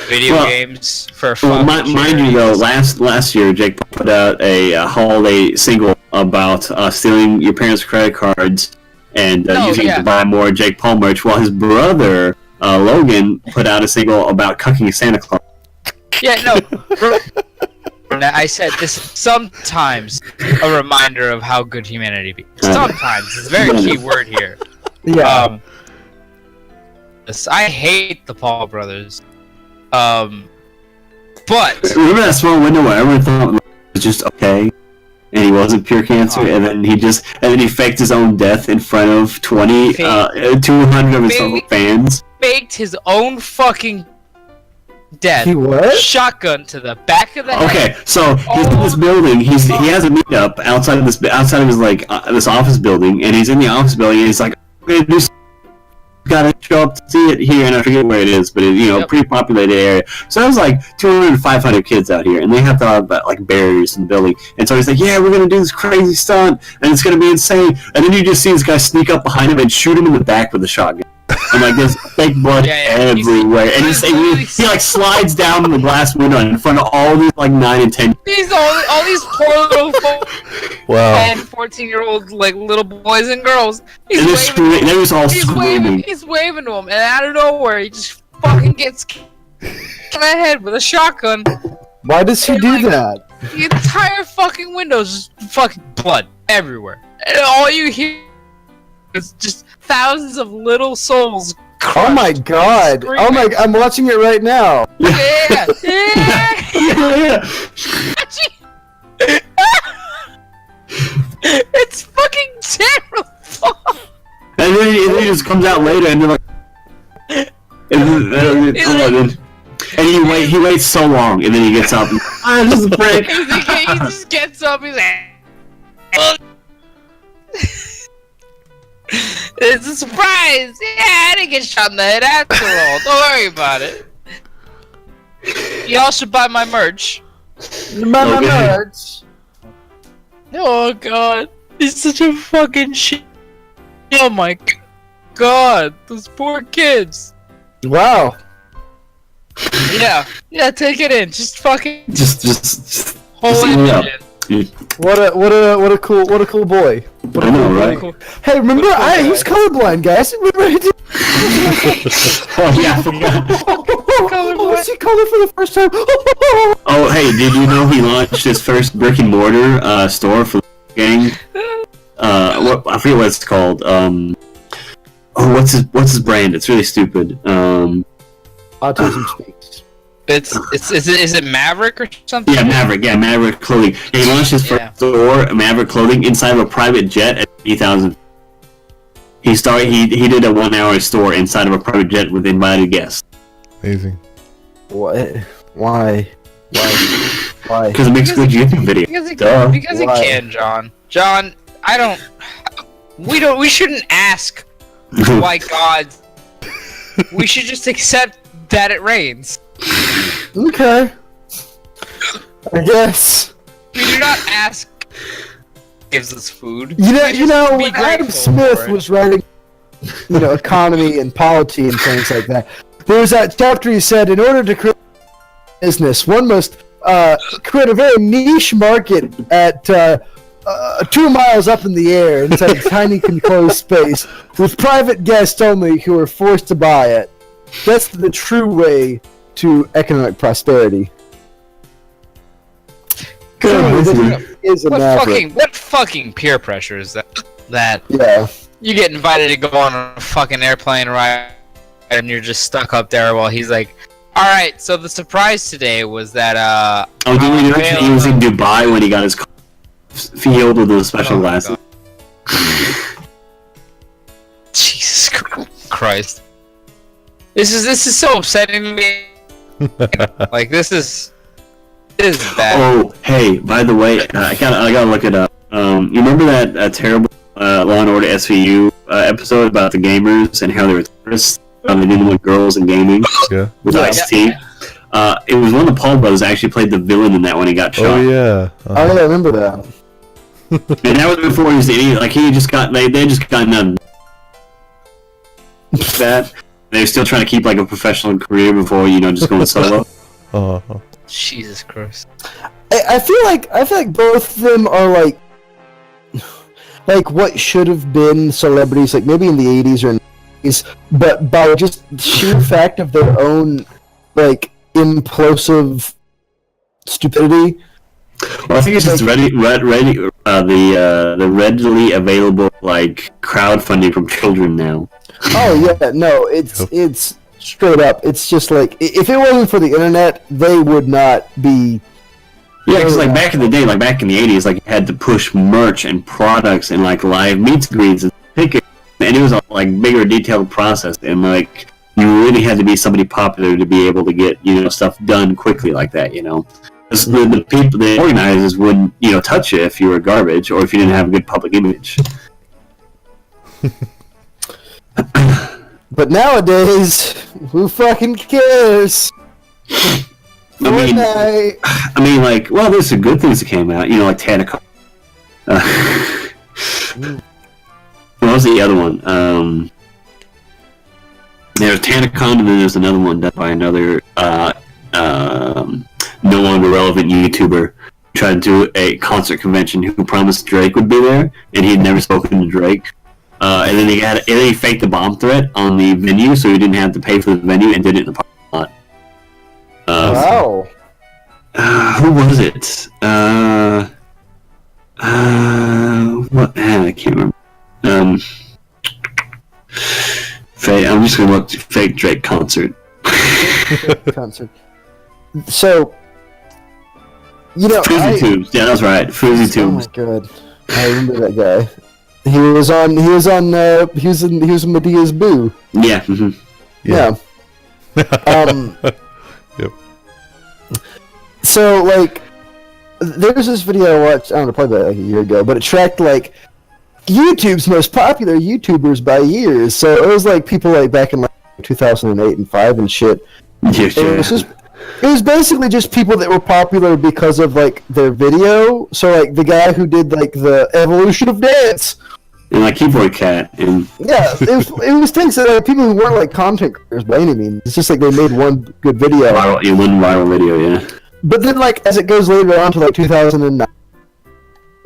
video games for fun. Well, mind you though, last year Jake put out a holiday single about stealing your parents' credit cards and using it to buy more Jake Paul merch, while his brother Logan put out a single about cucking Santa Claus. Yeah, no. I said this is sometimes a reminder of how good humanity be. Sometimes it's a very key word here. Yeah. I hate the Paul brothers. But remember that small window where everyone thought it was just okay, and he wasn't pure cancer, and then he faked his own death in front of 200 of his own fans. Faked his own fucking death. He what? Shotgun to the back of the head. Okay, so he's in this building. He has a meetup outside of his this office building, and he's in the office building, and he's like, "Okay, just gotta show up to see it here," and I forget where it is, but it's pretty populated area. So there's like 200 to 500 kids out here, and they have to have like barriers in the building. And so he's like, "Yeah, we're gonna do this crazy stunt, and it's gonna be insane." And then you just see this guy sneak up behind him and shoot him in the back with a shotgun. And like there's fake blood everywhere, and he like slides down the glass window in front of all these like 9 and 10. All these poor little 14-year-old like little boys and girls. He's waving to them, and out of nowhere he just fucking gets in the head with a shotgun. Why does he do that? The entire fucking window's just fucking blood everywhere, and all you hear is just thousands of little souls. Oh my god! Screaming. Oh my! I'm watching it right now. Yeah. It's fucking terrible. And then he just comes out later, and they're like, and he waits so long, and then he gets up. And, this is a prank. He just gets up. He's like, it's a surprise! Yeah, I didn't get shot in the head after all. Don't worry about it. Y'all should buy my merch. My merch. Oh god, he's such a fucking shit. Oh my god, those poor kids. Wow. Yeah, take it in. Just fucking. Just hold it in. What a cool boy. I know, right? Hey, remember he's colorblind, guys. Remember I did. Oh yeah, I forgot. I see color for the first time. Oh, hey, did you know he launched his first brick and mortar store for the gang? I forget what it's called. What's his brand? It's really stupid. Autism speaks. Is it Maverick or something? Yeah, Maverick Clothing. He launched his first store, Maverick Clothing, inside of a private jet at 80,000. He did a 1 hour store inside of a private jet with invited guests. Amazing. What? Why? Because it makes a good YouTube video. Because he can, John. John, we shouldn't ask why God. We should just accept that it rains. Okay. I guess. We do not ask. Gives us food. You know, when Adam Smith was writing, economy and polity and things like that, there was that chapter he said, in order to create business, one must create a very niche market at 2 miles up in the air inside a tiny enclosed space with private guests only who are forced to buy it. That's the true way to economic prosperity. What fucking peer pressure is that? Yeah. You get invited to go on a fucking airplane ride and you're just stuck up there while he's like, alright, so the surprise today was that did you know he was in Dubai when he got his field with those special glasses? Jesus Christ. This is so upsetting to me. Like this is bad. Oh, hey, by the way, I gotta look it up. You remember that terrible Law and Order SVU episode about the gamers and how they were terrorists? They didn't want girls in gaming. Yeah. With Ice-T. It was one of the Paul brothers that actually played the villain in that when he got shot. Oh yeah. I remember that. And that was before he was he just got they just got none. That they were still trying to keep like a professional career before just going solo. Jesus Christ. I feel like both of them are like what should have been celebrities, like maybe in the 80s or 90s, but by just sheer fact of their own like implosive stupidity. Well, I think it's just the readily available like crowdfunding from children now. Oh yeah, no, it's straight up. It's just like if it wasn't for the internet, they would not be. Yeah, because like back in the day, like back in the 80s, like you had to push merch and products and like live meet and greets and tickets, and it was a like bigger, detailed process, and like you really had to be somebody popular to be able to get stuff done quickly like that. The people, the organizers wouldn't touch you if you were garbage or if you didn't have a good public image. But nowadays, who fucking cares? I mean, like, well, there's some good things that came out, like Tanacon. What was the other one? There's Tanacon, and then there's another one done by another no longer relevant YouTuber who tried to do a concert convention who promised Drake would be there, and he'd never spoken to Drake. And then he faked the bomb threat on the venue, so he didn't have to pay for the venue, and did it in the parking lot. Wow. Who was it? What? I can't remember. I'm just gonna look fake Drake concert. Concert. So, Fuzzy Tubes. Yeah, that's right. Fuzzy Tubes. Oh my god, I remember that guy. He was in Medea's Boo. Yeah. Mm-hmm. Yeah. Yep. So like, there was this video I watched. I don't know, probably like a year ago, but it tracked like YouTube's most popular YouTubers by years. So it was like people like back in like 2008 and 5 and shit. Yeah. It was basically just people that were popular because of like their video. So like the guy who did like the evolution of dance, and like Keyboard Cat, and yeah, it was things that people who weren't like content creators by any means. It's just like they made one good video, one viral video, yeah. But then like as it goes later on to like 2009,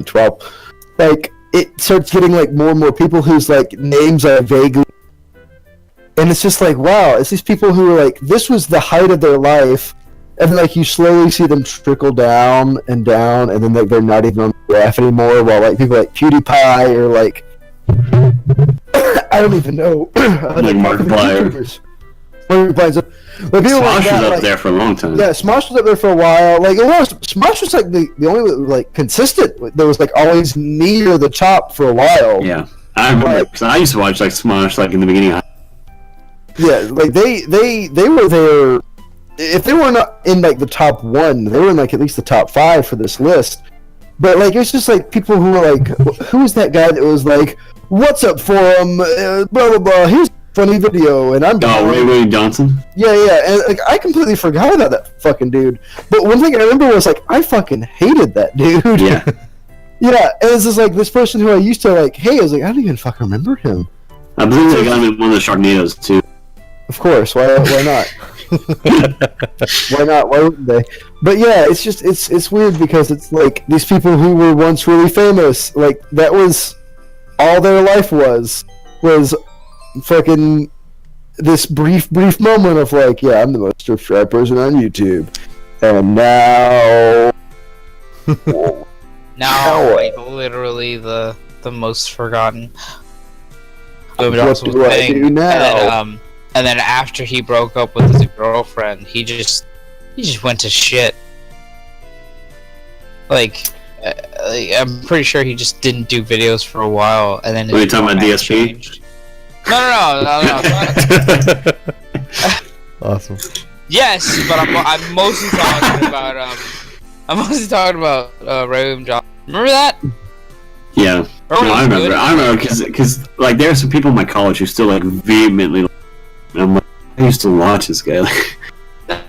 12, like it starts getting like more and more people whose like names are vaguely And it's just like, wow, it's these people who are like, this was the height of their life, and like you slowly see them trickle down, and then like they're not even on the graph anymore. While like people like PewDiePie or like I don't even know, like Markiplier. But people Smosh like that, was up like, there for a long time. Yeah, Smosh was up there for a while. Like Smosh was like the only like consistent. There was like always near the top for a while. Yeah, I remember because I used to watch like Smosh like in the beginning. Yeah, like they were there. If they were not in like the top 1, they were in like at least the top 5 for this list. But like it's just like people who were like, who was that guy that was like, "What's up, forum? Blah blah blah. Here's a funny video," and I'm. Oh, Ray Johnson. Yeah, and like I completely forgot about that fucking dude. But one thing I remember was like I fucking hated that dude. Yeah. Yeah, and it's just like this person who I used to like. Hey, I was like, I don't even fucking remember him. I believe they got him in one of the Sharknadoes too. Of course, why not? Why not? Why wouldn't they? But yeah, it's just it's weird because it's like these people who were once really famous, like that was all their life was fucking this brief moment of like, yeah, I'm the most subscribed person on YouTube, and now like literally the most forgotten. What do I do now? And then after he broke up with his girlfriend, he just went to shit. Like, I'm pretty sure he just didn't do videos for a while, and then. Are you talking about DSP? Changed. No. Awesome. Yes, but I'm mostly talking about Ray Johnson. Remember that? Yeah. No, I remember because like there are some people in my college who still like vehemently. And I'm like, I used to watch this guy.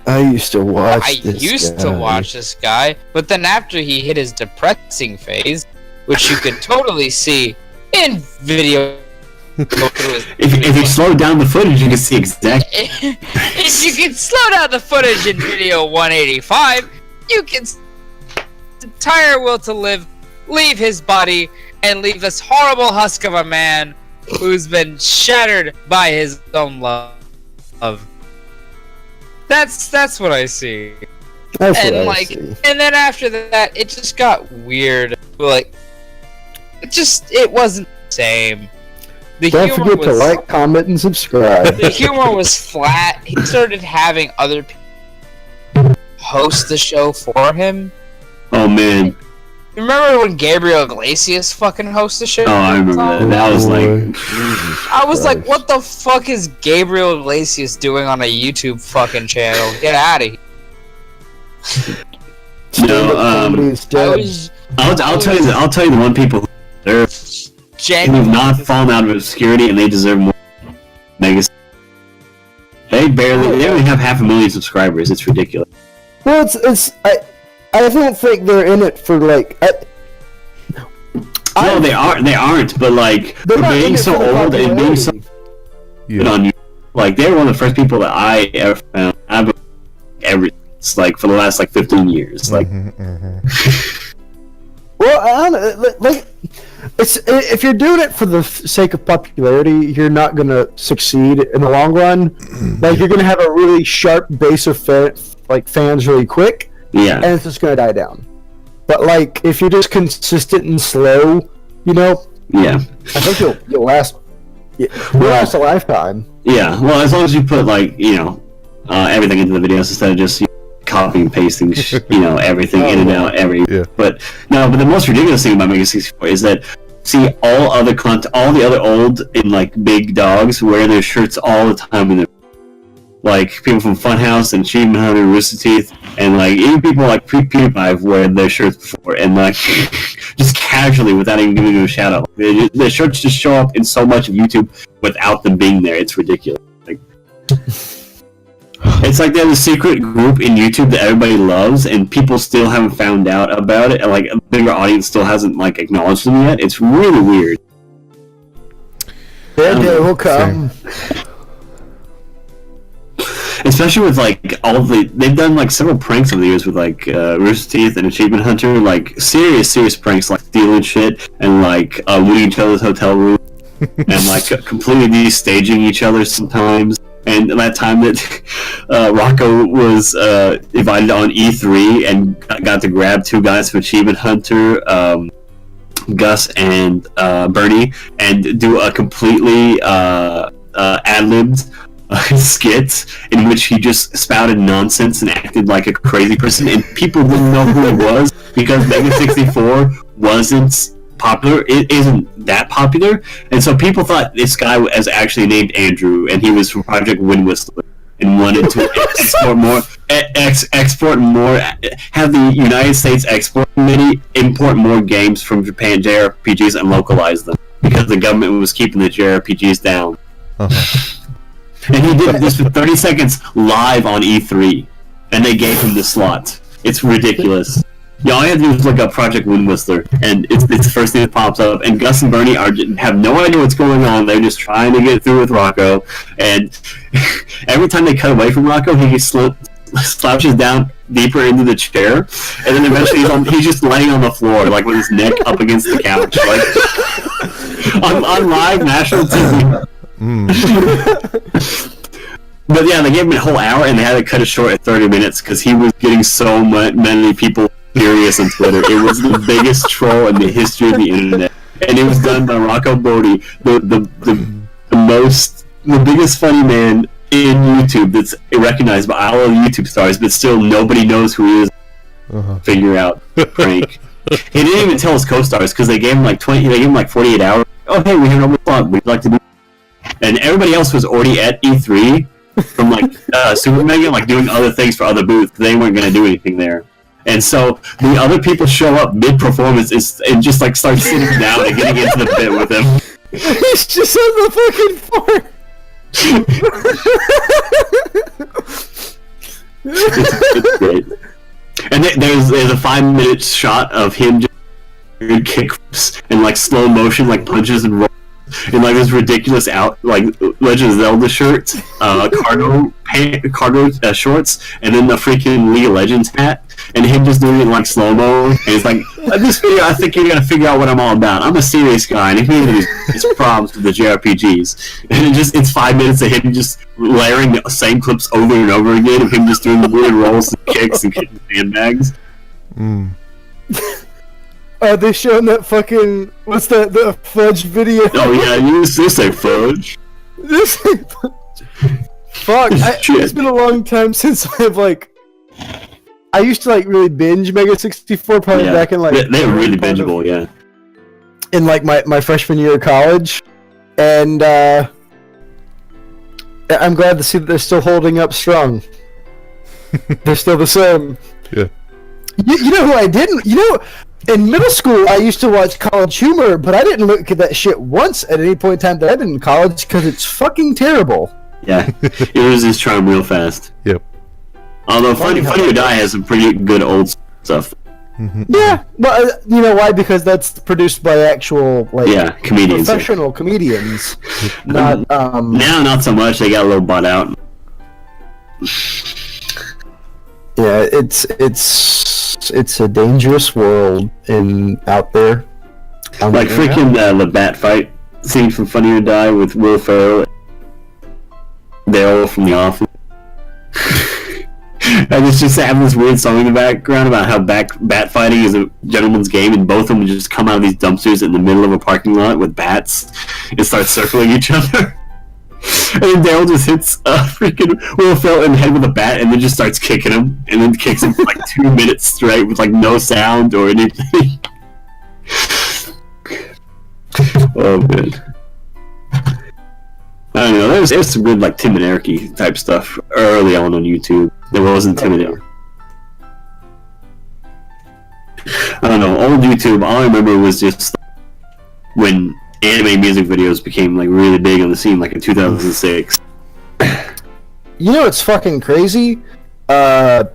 I used to watch this guy, but then after he hit his depressing phase, which you could totally see in video. If you slow down the footage, you can see exactly. If you can slow down the footage in video 185, you can see the entire will to live leave his body and leave this horrible husk of a man who's been shattered by his own love. That's what I see. And then after that, it just got weird. Like, it wasn't the same. Don't forget to like, comment, and subscribe. The humor was flat. He started having other people host the show for him. Oh man. Remember when Gabriel Iglesias fucking hosted the show? Oh, I remember that. That was like... I was like, what the fuck is Gabriel Iglesias doing on a YouTube fucking channel? Get out of here. I'll tell you the one people who have not fallen out of obscurity and they deserve more megas. They only have 500,000 subscribers. It's ridiculous. Well, I don't think they're in it for like. No, they aren't. But like, being so old and being so good on you, like they're one of the first people that I ever found. It's like for the last like 15 years. Like, well, I don't know, like if you're doing it for the sake of popularity, you're not gonna succeed in the long run. Like you're gonna have a really sharp base of fans really quick. Yeah. And it's just gonna die down. But like, if you're just consistent and slow, you know. Yeah. I think you'll last. You'll last a lifetime. Yeah. Well, as long as you put like everything into the videos instead of just copying and pasting everything in and out But the most ridiculous thing about Mega 64 is that all the other old and like big dogs wear their shirts all the time in their. Like people from Funhouse and Achievement Hunter, Rooster Teeth, and like even people like PewDiePie have worn their shirts before, and like just casually without even giving them a shout out. The shirts just show up in so much of YouTube without them being there. It's ridiculous. Like it's like there's a secret group in YouTube that everybody loves, and people still haven't found out about it, and like a bigger audience still hasn't like acknowledged them yet. It's really weird. Their day will come. Especially with like they've done like several pranks over the years with like Rooster Teeth and Achievement Hunter, like serious pranks like stealing shit and like looting each other's hotel room and like completely destaging each other sometimes. And that time that Rocco was invited on E3 and got to grab two guys from Achievement Hunter, Gus and Bernie, and do a completely ad-libbed skit in which he just spouted nonsense and acted like a crazy person, and people didn't know who he was because Mega 64 wasn't popular. It isn't that popular, and so people thought this guy was actually named Andrew, and he was from Project Wind Whistler and wanted to export more, have the United States export committee import more games from Japan, JRPGs, and localize them because the government was keeping the JRPGs down. And he did this for 30 seconds live on E3, and they gave him the slot. It's ridiculous. Yeah, all you have to do is look up Project Wind Whistler, and it's the first thing that pops up. And Gus and Bernie have no idea what's going on. They're just trying to get through with Rocco. And every time they cut away from Rocco, he slouches down deeper into the chair, and then eventually he's just laying on the floor, like with his neck up against the couch, like on live national TV. But yeah, they gave him a whole hour, and they had to cut it short at 30 minutes because he was getting so many people furious on Twitter. It was the biggest troll in the history of the internet, and it was done by Rocco Bodie, the biggest funny man in YouTube that's recognized by all of the YouTube stars, but still nobody knows who he is. Figure out prank. He didn't even tell his co-stars because they gave him like 48 hours. Oh hey, we have no fun. We'd like to do. And everybody else was already at E3 from like Super Mega, like doing other things for other booths. They weren't going to do anything there. And so the other people show up mid-performance and just like start sitting down and getting into the pit with him. He's just on the fucking floor. It's great. And there's a 5-minute shot of him just doing kickflips in like slow motion, like punches and rolls. In like this ridiculous Legend of Zelda shirt, cargo shorts, and then the freaking League of Legends hat, and him just doing it in like slow mo. And it's like, this video, I think you're gonna figure out what I'm all about. I'm a serious guy, and if he has these problems with the JRPGs, and it's 5 minutes of him just layering the same clips over and over again of him just doing the weird rolls and kicks and kicking sandbags. Are they showing that fucking... What's that? The fudge video? Oh yeah, you say fudge. This ain't fudge. Fuck, it's been a long time since I've like... I used to like really binge Mega 64 probably back in like... They were really bingeable, yeah. In like my freshman year of college. And I'm glad to see that they're still holding up strong. They're still the same. Yeah. You know who I didn't? You know... In middle school, I used to watch College Humor, but I didn't look at that shit once at any point in time that I've been in college because it's fucking terrible. Yeah, it loses its charm real fast. Yep. Although Funny or Die has some pretty good old stuff. Yeah, well, you know why? Because that's produced by actual comedians, professional comedians. Not now, not so much. They got a little bought out. Yeah, it's a dangerous world out there. Like freaking the Bat fight scene from Funny or Die with Will Ferrell. They're all from The Office. And it's just having this weird song in the background about how bat fighting is a gentleman's game, and both of them just come out of these dumpsters in the middle of a parking lot with bats and start circling each other. And then Daryl just hits freaking Will Ferrell in the head with a bat and then just starts kicking him, and then kicks him for like 2 minutes straight with like no sound or anything. Oh man. I don't know, there's some good like Tim and Eric type stuff early on YouTube. There wasn't Tim and Eric. I don't know, old YouTube, all I remember was just when anime music videos became like really big on the scene, like in 2006. You know what's fucking crazy? That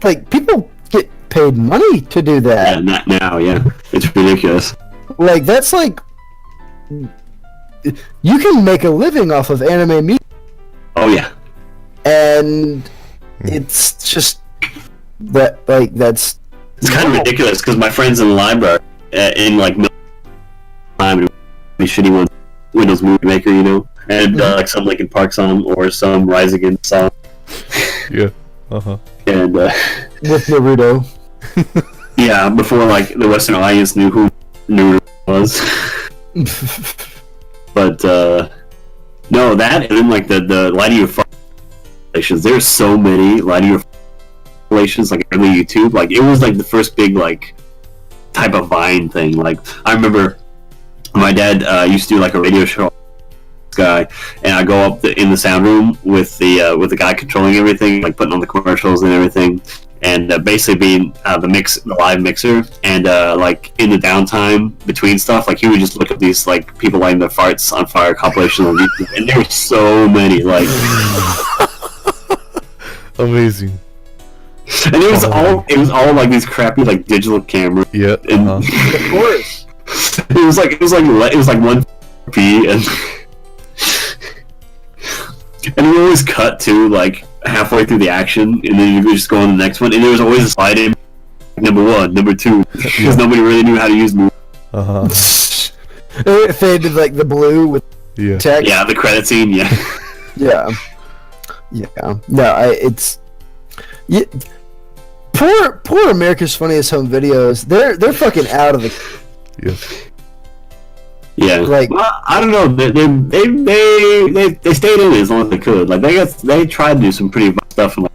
like people get paid money to do that. Yeah, not now. Yeah, it's ridiculous. Like that's like you can make a living off of anime music. Oh yeah, and it's just that that's it's kind of ridiculous because my friends in the library in like time the shitty one, Windows Movie Maker, you know, and like some Linkin Park song or some Rise Against song. Yeah. Uh-huh. And With Naruto. yeah, before like the Western audience knew who Naruto was. But no, that and then like the Lie to Your relations. There's so many Lie to Your relations, like early YouTube. Like it was like the first big like type of Vine thing. Like I remember my dad used to do like a radio show guy, and I go up in the sound room with the guy controlling everything, like putting on the commercials and everything, and basically being the live mixer. And like in the downtime between stuff, like he would just look at these like people lighting their farts on fire compilations on YouTube, and there were so many like Amazing. and it was all like these crappy like digital cameras. Yeah. And Of course. it was like 1p and and we always cut to like halfway through the action, and then you could just go on the next one, and there was always a slide in number 1, number 2, because nobody really knew how to use movies. Uh-huh. It faded like the blue with Yeah. text. Yeah, the credit scene. Yeah, Yeah. No, it's poor America's Funniest Home Videos. They're fucking out of the Yes. yeah. Like- well, I don't know. They stayed in it as long as they could. Like they tried to do some pretty stuff. And, like,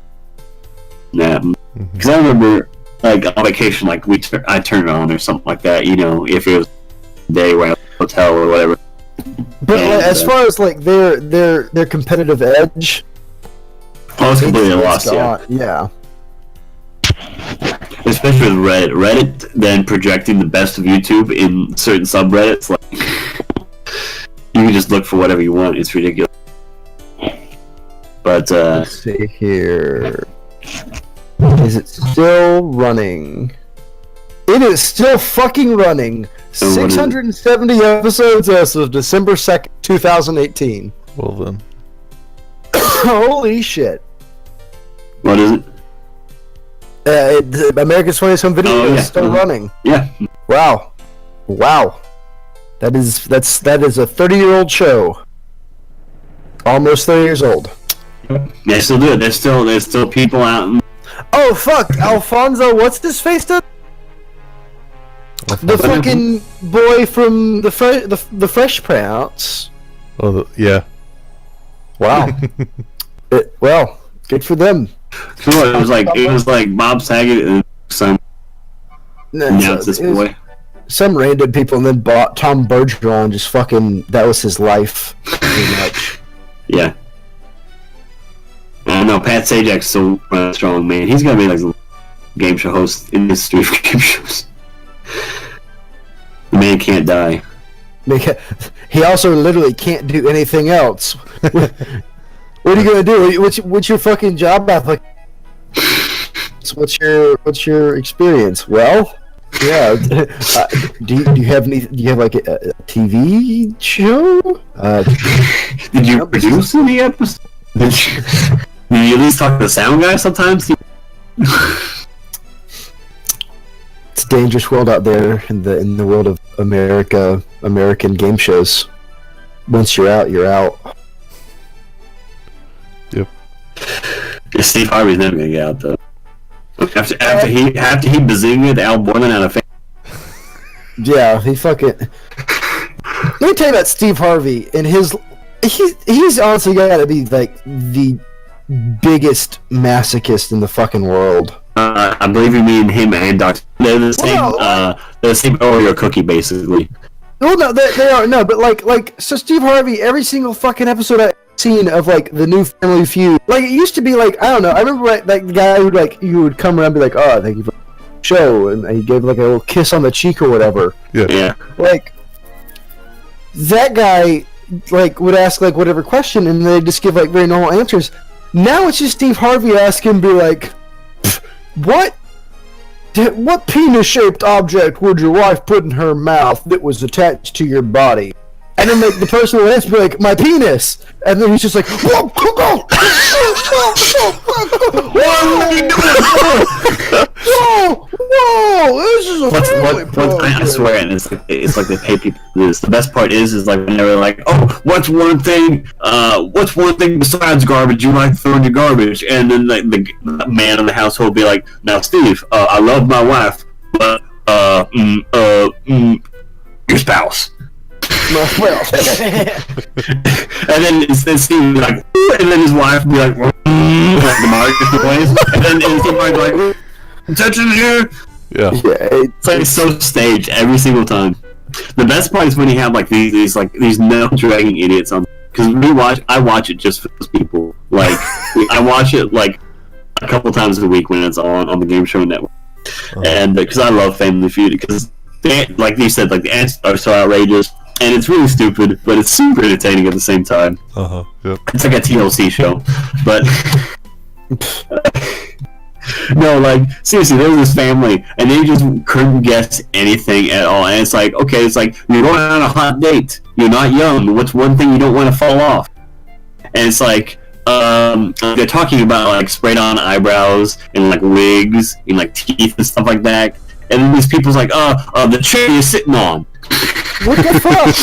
yeah, because I remember like on vacation, like I turned it on or something like that. You know, if it was a day where I was at a hotel or whatever. But And, like, as far as like their competitive edge, I was completely it's lost. Yeah. gone. Yeah. Especially with Reddit. Reddit then projecting the best of YouTube in certain subreddits. Like you can just look for whatever you want. It's ridiculous. But Let's see here. Is it still running? It is still fucking running. So what is it? 670 episodes as of December 2nd, 2018. Well then. Holy shit. what is it? America's Funniest Home Video Oh, yeah. is still running. Yeah. Wow. That is a 30-year-old show. Almost 30 years old. They still do it. There's still people out. Oh fuck, Alfonso, what's his face done? The fucking boy from the Fresh Prince. Oh, yeah. Wow. Well, good for them. Cool. It was like Bob Saget and some. Now it's this boy. Some random people, and then bought Tom Bergeron. Just fucking, that was his life, pretty much. Yeah. I don't know. Pat Sajak's so strong, man. He's gonna be like a game show host in this street for game shows. The man can't die. He also literally can't do anything else. What are you gonna do? What's your fucking job application? What's your experience? Well, yeah. Do you have like a TV show? Did you produce any episodes? Did you at least talk to the sound guy sometimes? It's a dangerous world out there in the world of American game shows. Once you're out, you're out. Yep. Yeah, Steve Harvey's never gonna get out though. After he bazingaed Al Borland out of fame. Yeah, he fucking. Let me tell you about Steve Harvey and he's honestly gotta be like the biggest masochist in the fucking world. I believe you mean him and Dr. They're the same Oreo cookie, basically. Well, no, they are no, but like so Steve Harvey, every single fucking episode I've seen of like the new Family Feud, like it used to be like I don't know. I remember like the guy who like you would come around and be like, oh, thank you for the show, and he gave like a little kiss on the cheek or whatever. Yeah. Like that guy like would ask like whatever question, and they just give like very normal answers. Now it's just Steve Harvey asking, be like, what penis-shaped object would your wife put in her mouth that was attached to your body? And then the person will answer, be like, my penis. And then he's just like, whoa, whoa, this is a family program. I swear, and it's like they pay people to do this. The best part is like when they're like, oh, what's one thing besides garbage you like to throw in your garbage? And then like the man in the household will be like, now Steve, I love my wife, but your spouse. Well. And then Steve would be like, and then his wife would be like, like the Marcus noise, and then Steve would be like, attention here. Yeah. It's like so staged every single time. The best part is when you have like these nail dragging idiots on, because I watch it just for those people. Like I watch it like a couple times a week when it's on the Game Show Network, and because I love Family Feud, because like you said, like the answers are so outrageous. And it's really stupid, but it's super entertaining at the same time. Yep. It's like a TLC show, but no, like seriously, there was this family, and they just couldn't guess anything at all. And it's like, okay, it's like you're going on a hot date. You're not young. What's one thing you don't want to fall off? And it's like they're talking about like sprayed-on eyebrows and like wigs and like teeth and stuff like that. And then these people's like, the chair you're sitting on. What the fuck?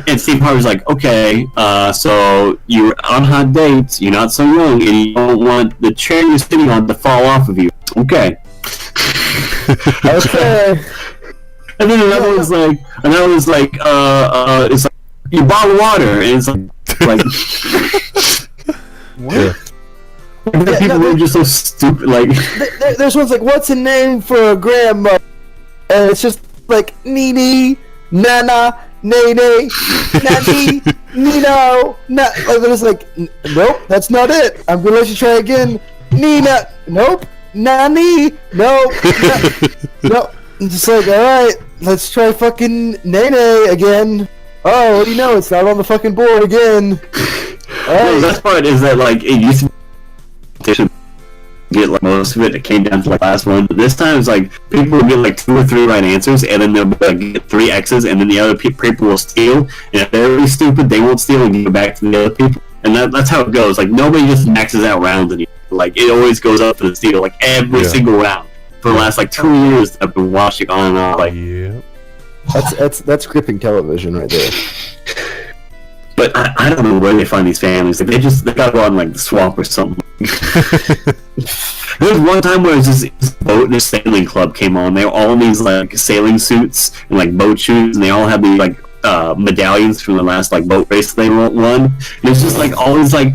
and Steve Harvey's like, okay, so you're on hot dates, you're not so young, and you don't want the chair you're sitting on to fall off of you. Okay. Okay. And then another one's like, it's like, you bottle water, and it's like What? Yeah, people are just so stupid. Like, there's one's like, what's a name for a grandma? And it's just like Nini, Nana, Nene, Nani, Nino. Like, it's like, nope, that's not it. I'm gonna let you try again. Nina, nope. Nani, nope. Nope. I'm just like, alright, let's try fucking Nene again. Oh, what do you know? It's not on the fucking board again. The best part is that, like, it used to get like most of it. It came down to like last one, but this time it's like people will get like 2 or 3 right answers, and then they'll like get 3 X's, and then the other people will steal. And if they're really stupid, they won't steal and give it back to the other people. And that's how it goes. Like nobody just maxes out rounds anymore. Like it always goes up for the steal, like every single round for the last like 2 years. I've been watching on and on. Like that's gripping television right there. But I don't know where they find these families. Like they gotta go out in like the swamp or something. There was one time where this boat and a sailing club came on. They were all in these like sailing suits and like boat shoes, and they all had these like medallions from the last like boat race they won. And it's just like all these all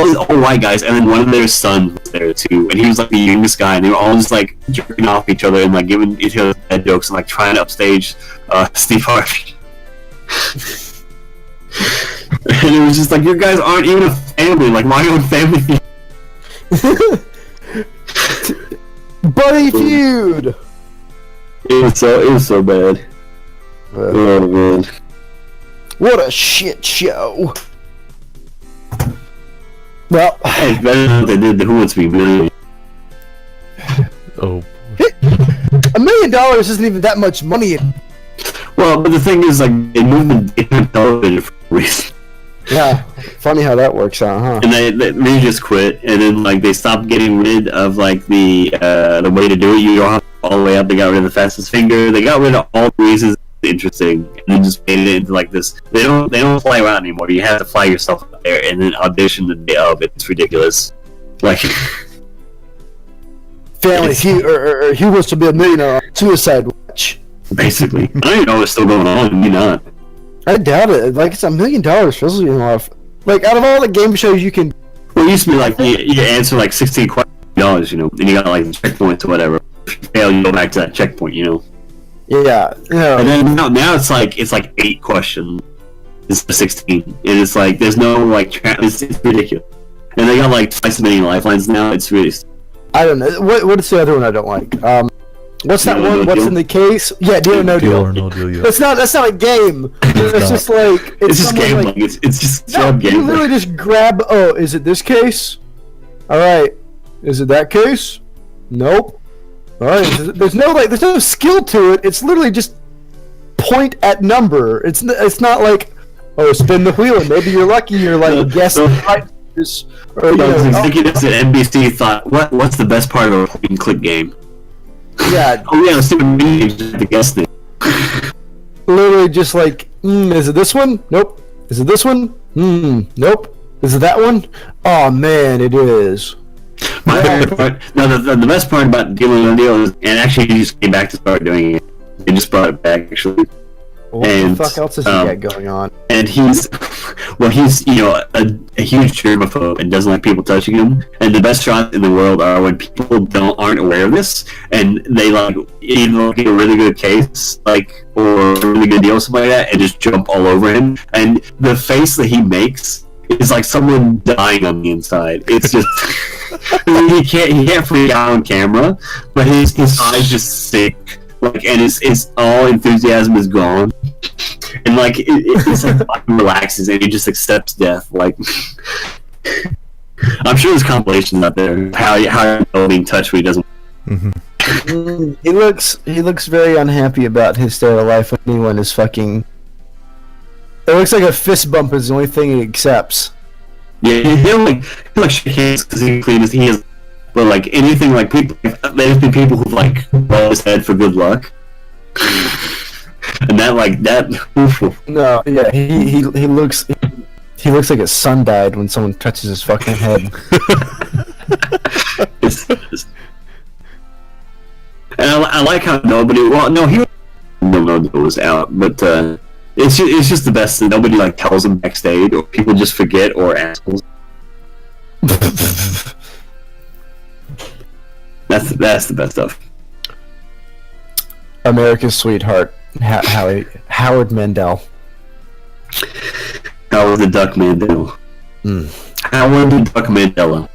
these old white guys, and then one of their sons was there too, and he was like the youngest guy, and they were all just like jerking off each other and like giving each other bad jokes and like trying to upstage Steve Harvey. And it was just like, you guys aren't even a family, like my own family. Buddy feud. It was so bad. Oh man. What a shit show. Well, it's better than they did the Who Wants to Be Millionaire. Oh. $1 million isn't even that much money. Well, but the thing is, like, they moved the daytime television for a reason. Yeah, funny how that works out, huh? And they just quit, and then like they stopped getting rid of like the way to do it. You don't have to go all the way up. They got rid of the fastest finger. They got rid of all the reasons interesting, and then just made it into like this. They don't fly around anymore. You have to fly yourself up there and then audition the day of. It's ridiculous. Like Family Feud or Who Wants to Be a Millionaire on Suicide Watch. Basically, I don't even know what's still going on. Maybe not. I doubt it. Like, it's $1 million. Especially in life. Like, out of all the game shows you can. Well, it used to be like you answer like 16 questions, you know, and you got like checkpoints or whatever. If you fail, you go back to that checkpoint, you know. Yeah. And then now it's like 8 questions. It's 16, and it's like there's no like it's ridiculous. And they got like twice as many lifelines now. It's really. I don't know. What's the other one I don't like? What's that one? What's in the case? Yeah, Deal or No Deal. Deal or No Deal, yeah. That's not a game. It's just like it's just game. Like, it's just game. You literally just grab. Oh, is it this case? All right. Is it that case? Nope. All right. There's no skill to it. It's literally just point at number. It's not like, oh, spin the wheel and maybe you're lucky. You're like guess the right. Or, you know, executives at NBC thought, what's the best part of a point and click game? Yeah. Oh yeah, stupid mini games to guess things. Literally just like, is it this one? Nope. Is it this one? Nope. Is it that one? Oh man, it is. My favorite part, no, the best part about dealing with the deal is, and actually he just came back to start doing it. They just brought it back actually. What the fuck else does he got going on? And he's a huge germaphobe and doesn't like people touching him. And the best shots in the world are when people aren't aware of this, and they like either get a really good case, like, or a really good deal or something like that, and just jump all over him. And the face that he makes is like someone dying on the inside. It's just he can't freak out on camera, but his eyes just sink. Like, and his all enthusiasm is gone, and like it's like relaxes, and he just accepts death. Like, I'm sure there's compilations out there how you're being touched when he doesn't. He looks very unhappy about his state of life when anyone is fucking. It looks like a fist bump is the only thing he accepts. Yeah, he'll shake hands because he is. But like anything, like people, there's been people who've like rolled his head for good luck, and that. No, yeah, he looks like his son died when someone touches his fucking head. And I like how nobody. Well, no, he didn't know it was out, but it's just the best that nobody like tells him backstage, or people just forget, or assholes. That's the best stuff. America's sweetheart, Howard Mandel. Howard the Duck Mandela. Howard the Duck Mandela.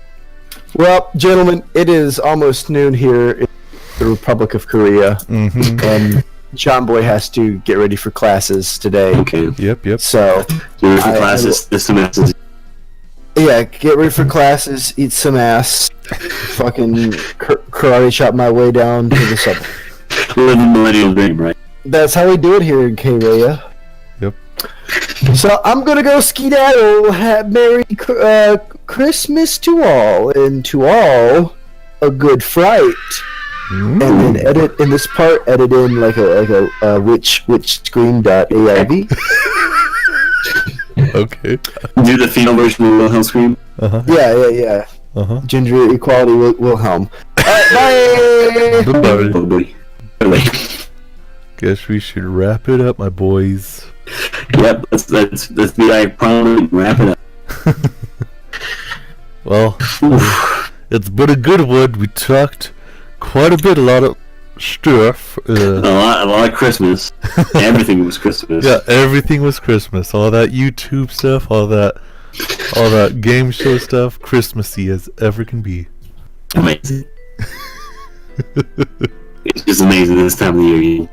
Well, gentlemen, it is almost noon here in the Republic of Korea, and John Boy has to get ready for classes today. Okay. Yep. So, get ready for classes this semester. Yeah, get ready for classes, eat some ass, fucking karate chop my way down to the subway. Living millennial dream, right? That's how we do it here in Korea. Yep. So I'm gonna go skedaddle. Merry Christmas to all, and to all a good fright. And then edit in this part. Edit in like a witch scream.aiv. Okay. Do the female version of Wilhelm scream. Yeah. Gender equality Wilhelm. Bye. Bye. Guess we should wrap it up, my boys. Yep. Let's be like prominent and wrap it up. Well, it's been a good one. We talked quite a bit, a lot of stuff. A lot of Christmas. Everything was Christmas. Yeah, everything was Christmas. All that YouTube stuff, all that game show stuff, Christmassy as ever can be. Amazing. It's just amazing this time of the year.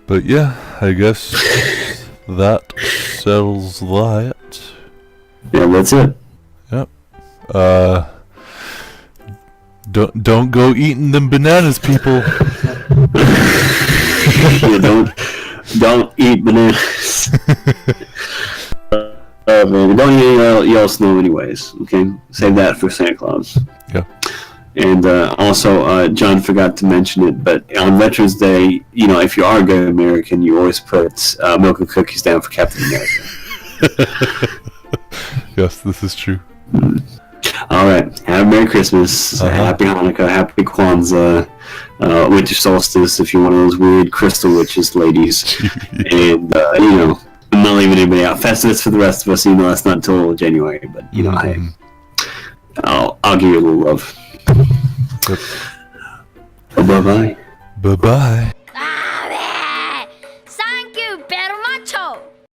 But yeah, I guess that settles that. Yeah, that's it. Yep. Don't go eating them bananas, people. Yeah, don't eat bananas. Man, don't eat yellow snow anyways. Okay, save that for Santa Claus. Yeah. And also, John forgot to mention it, but on Veterans Day, you know, if you are a good American, you always put milk and cookies down for Captain America. Yes, this is true. All right. Have a Merry Christmas. Happy Hanukkah. Happy Kwanzaa. Winter solstice if you're one of those weird crystal witches, ladies. And, you know, I'm not leaving anybody out. Festivus for the rest of us. You know, that's not until January. But, you know, hey, I'll give you a little love. Yep. Bye-bye. Bye-bye.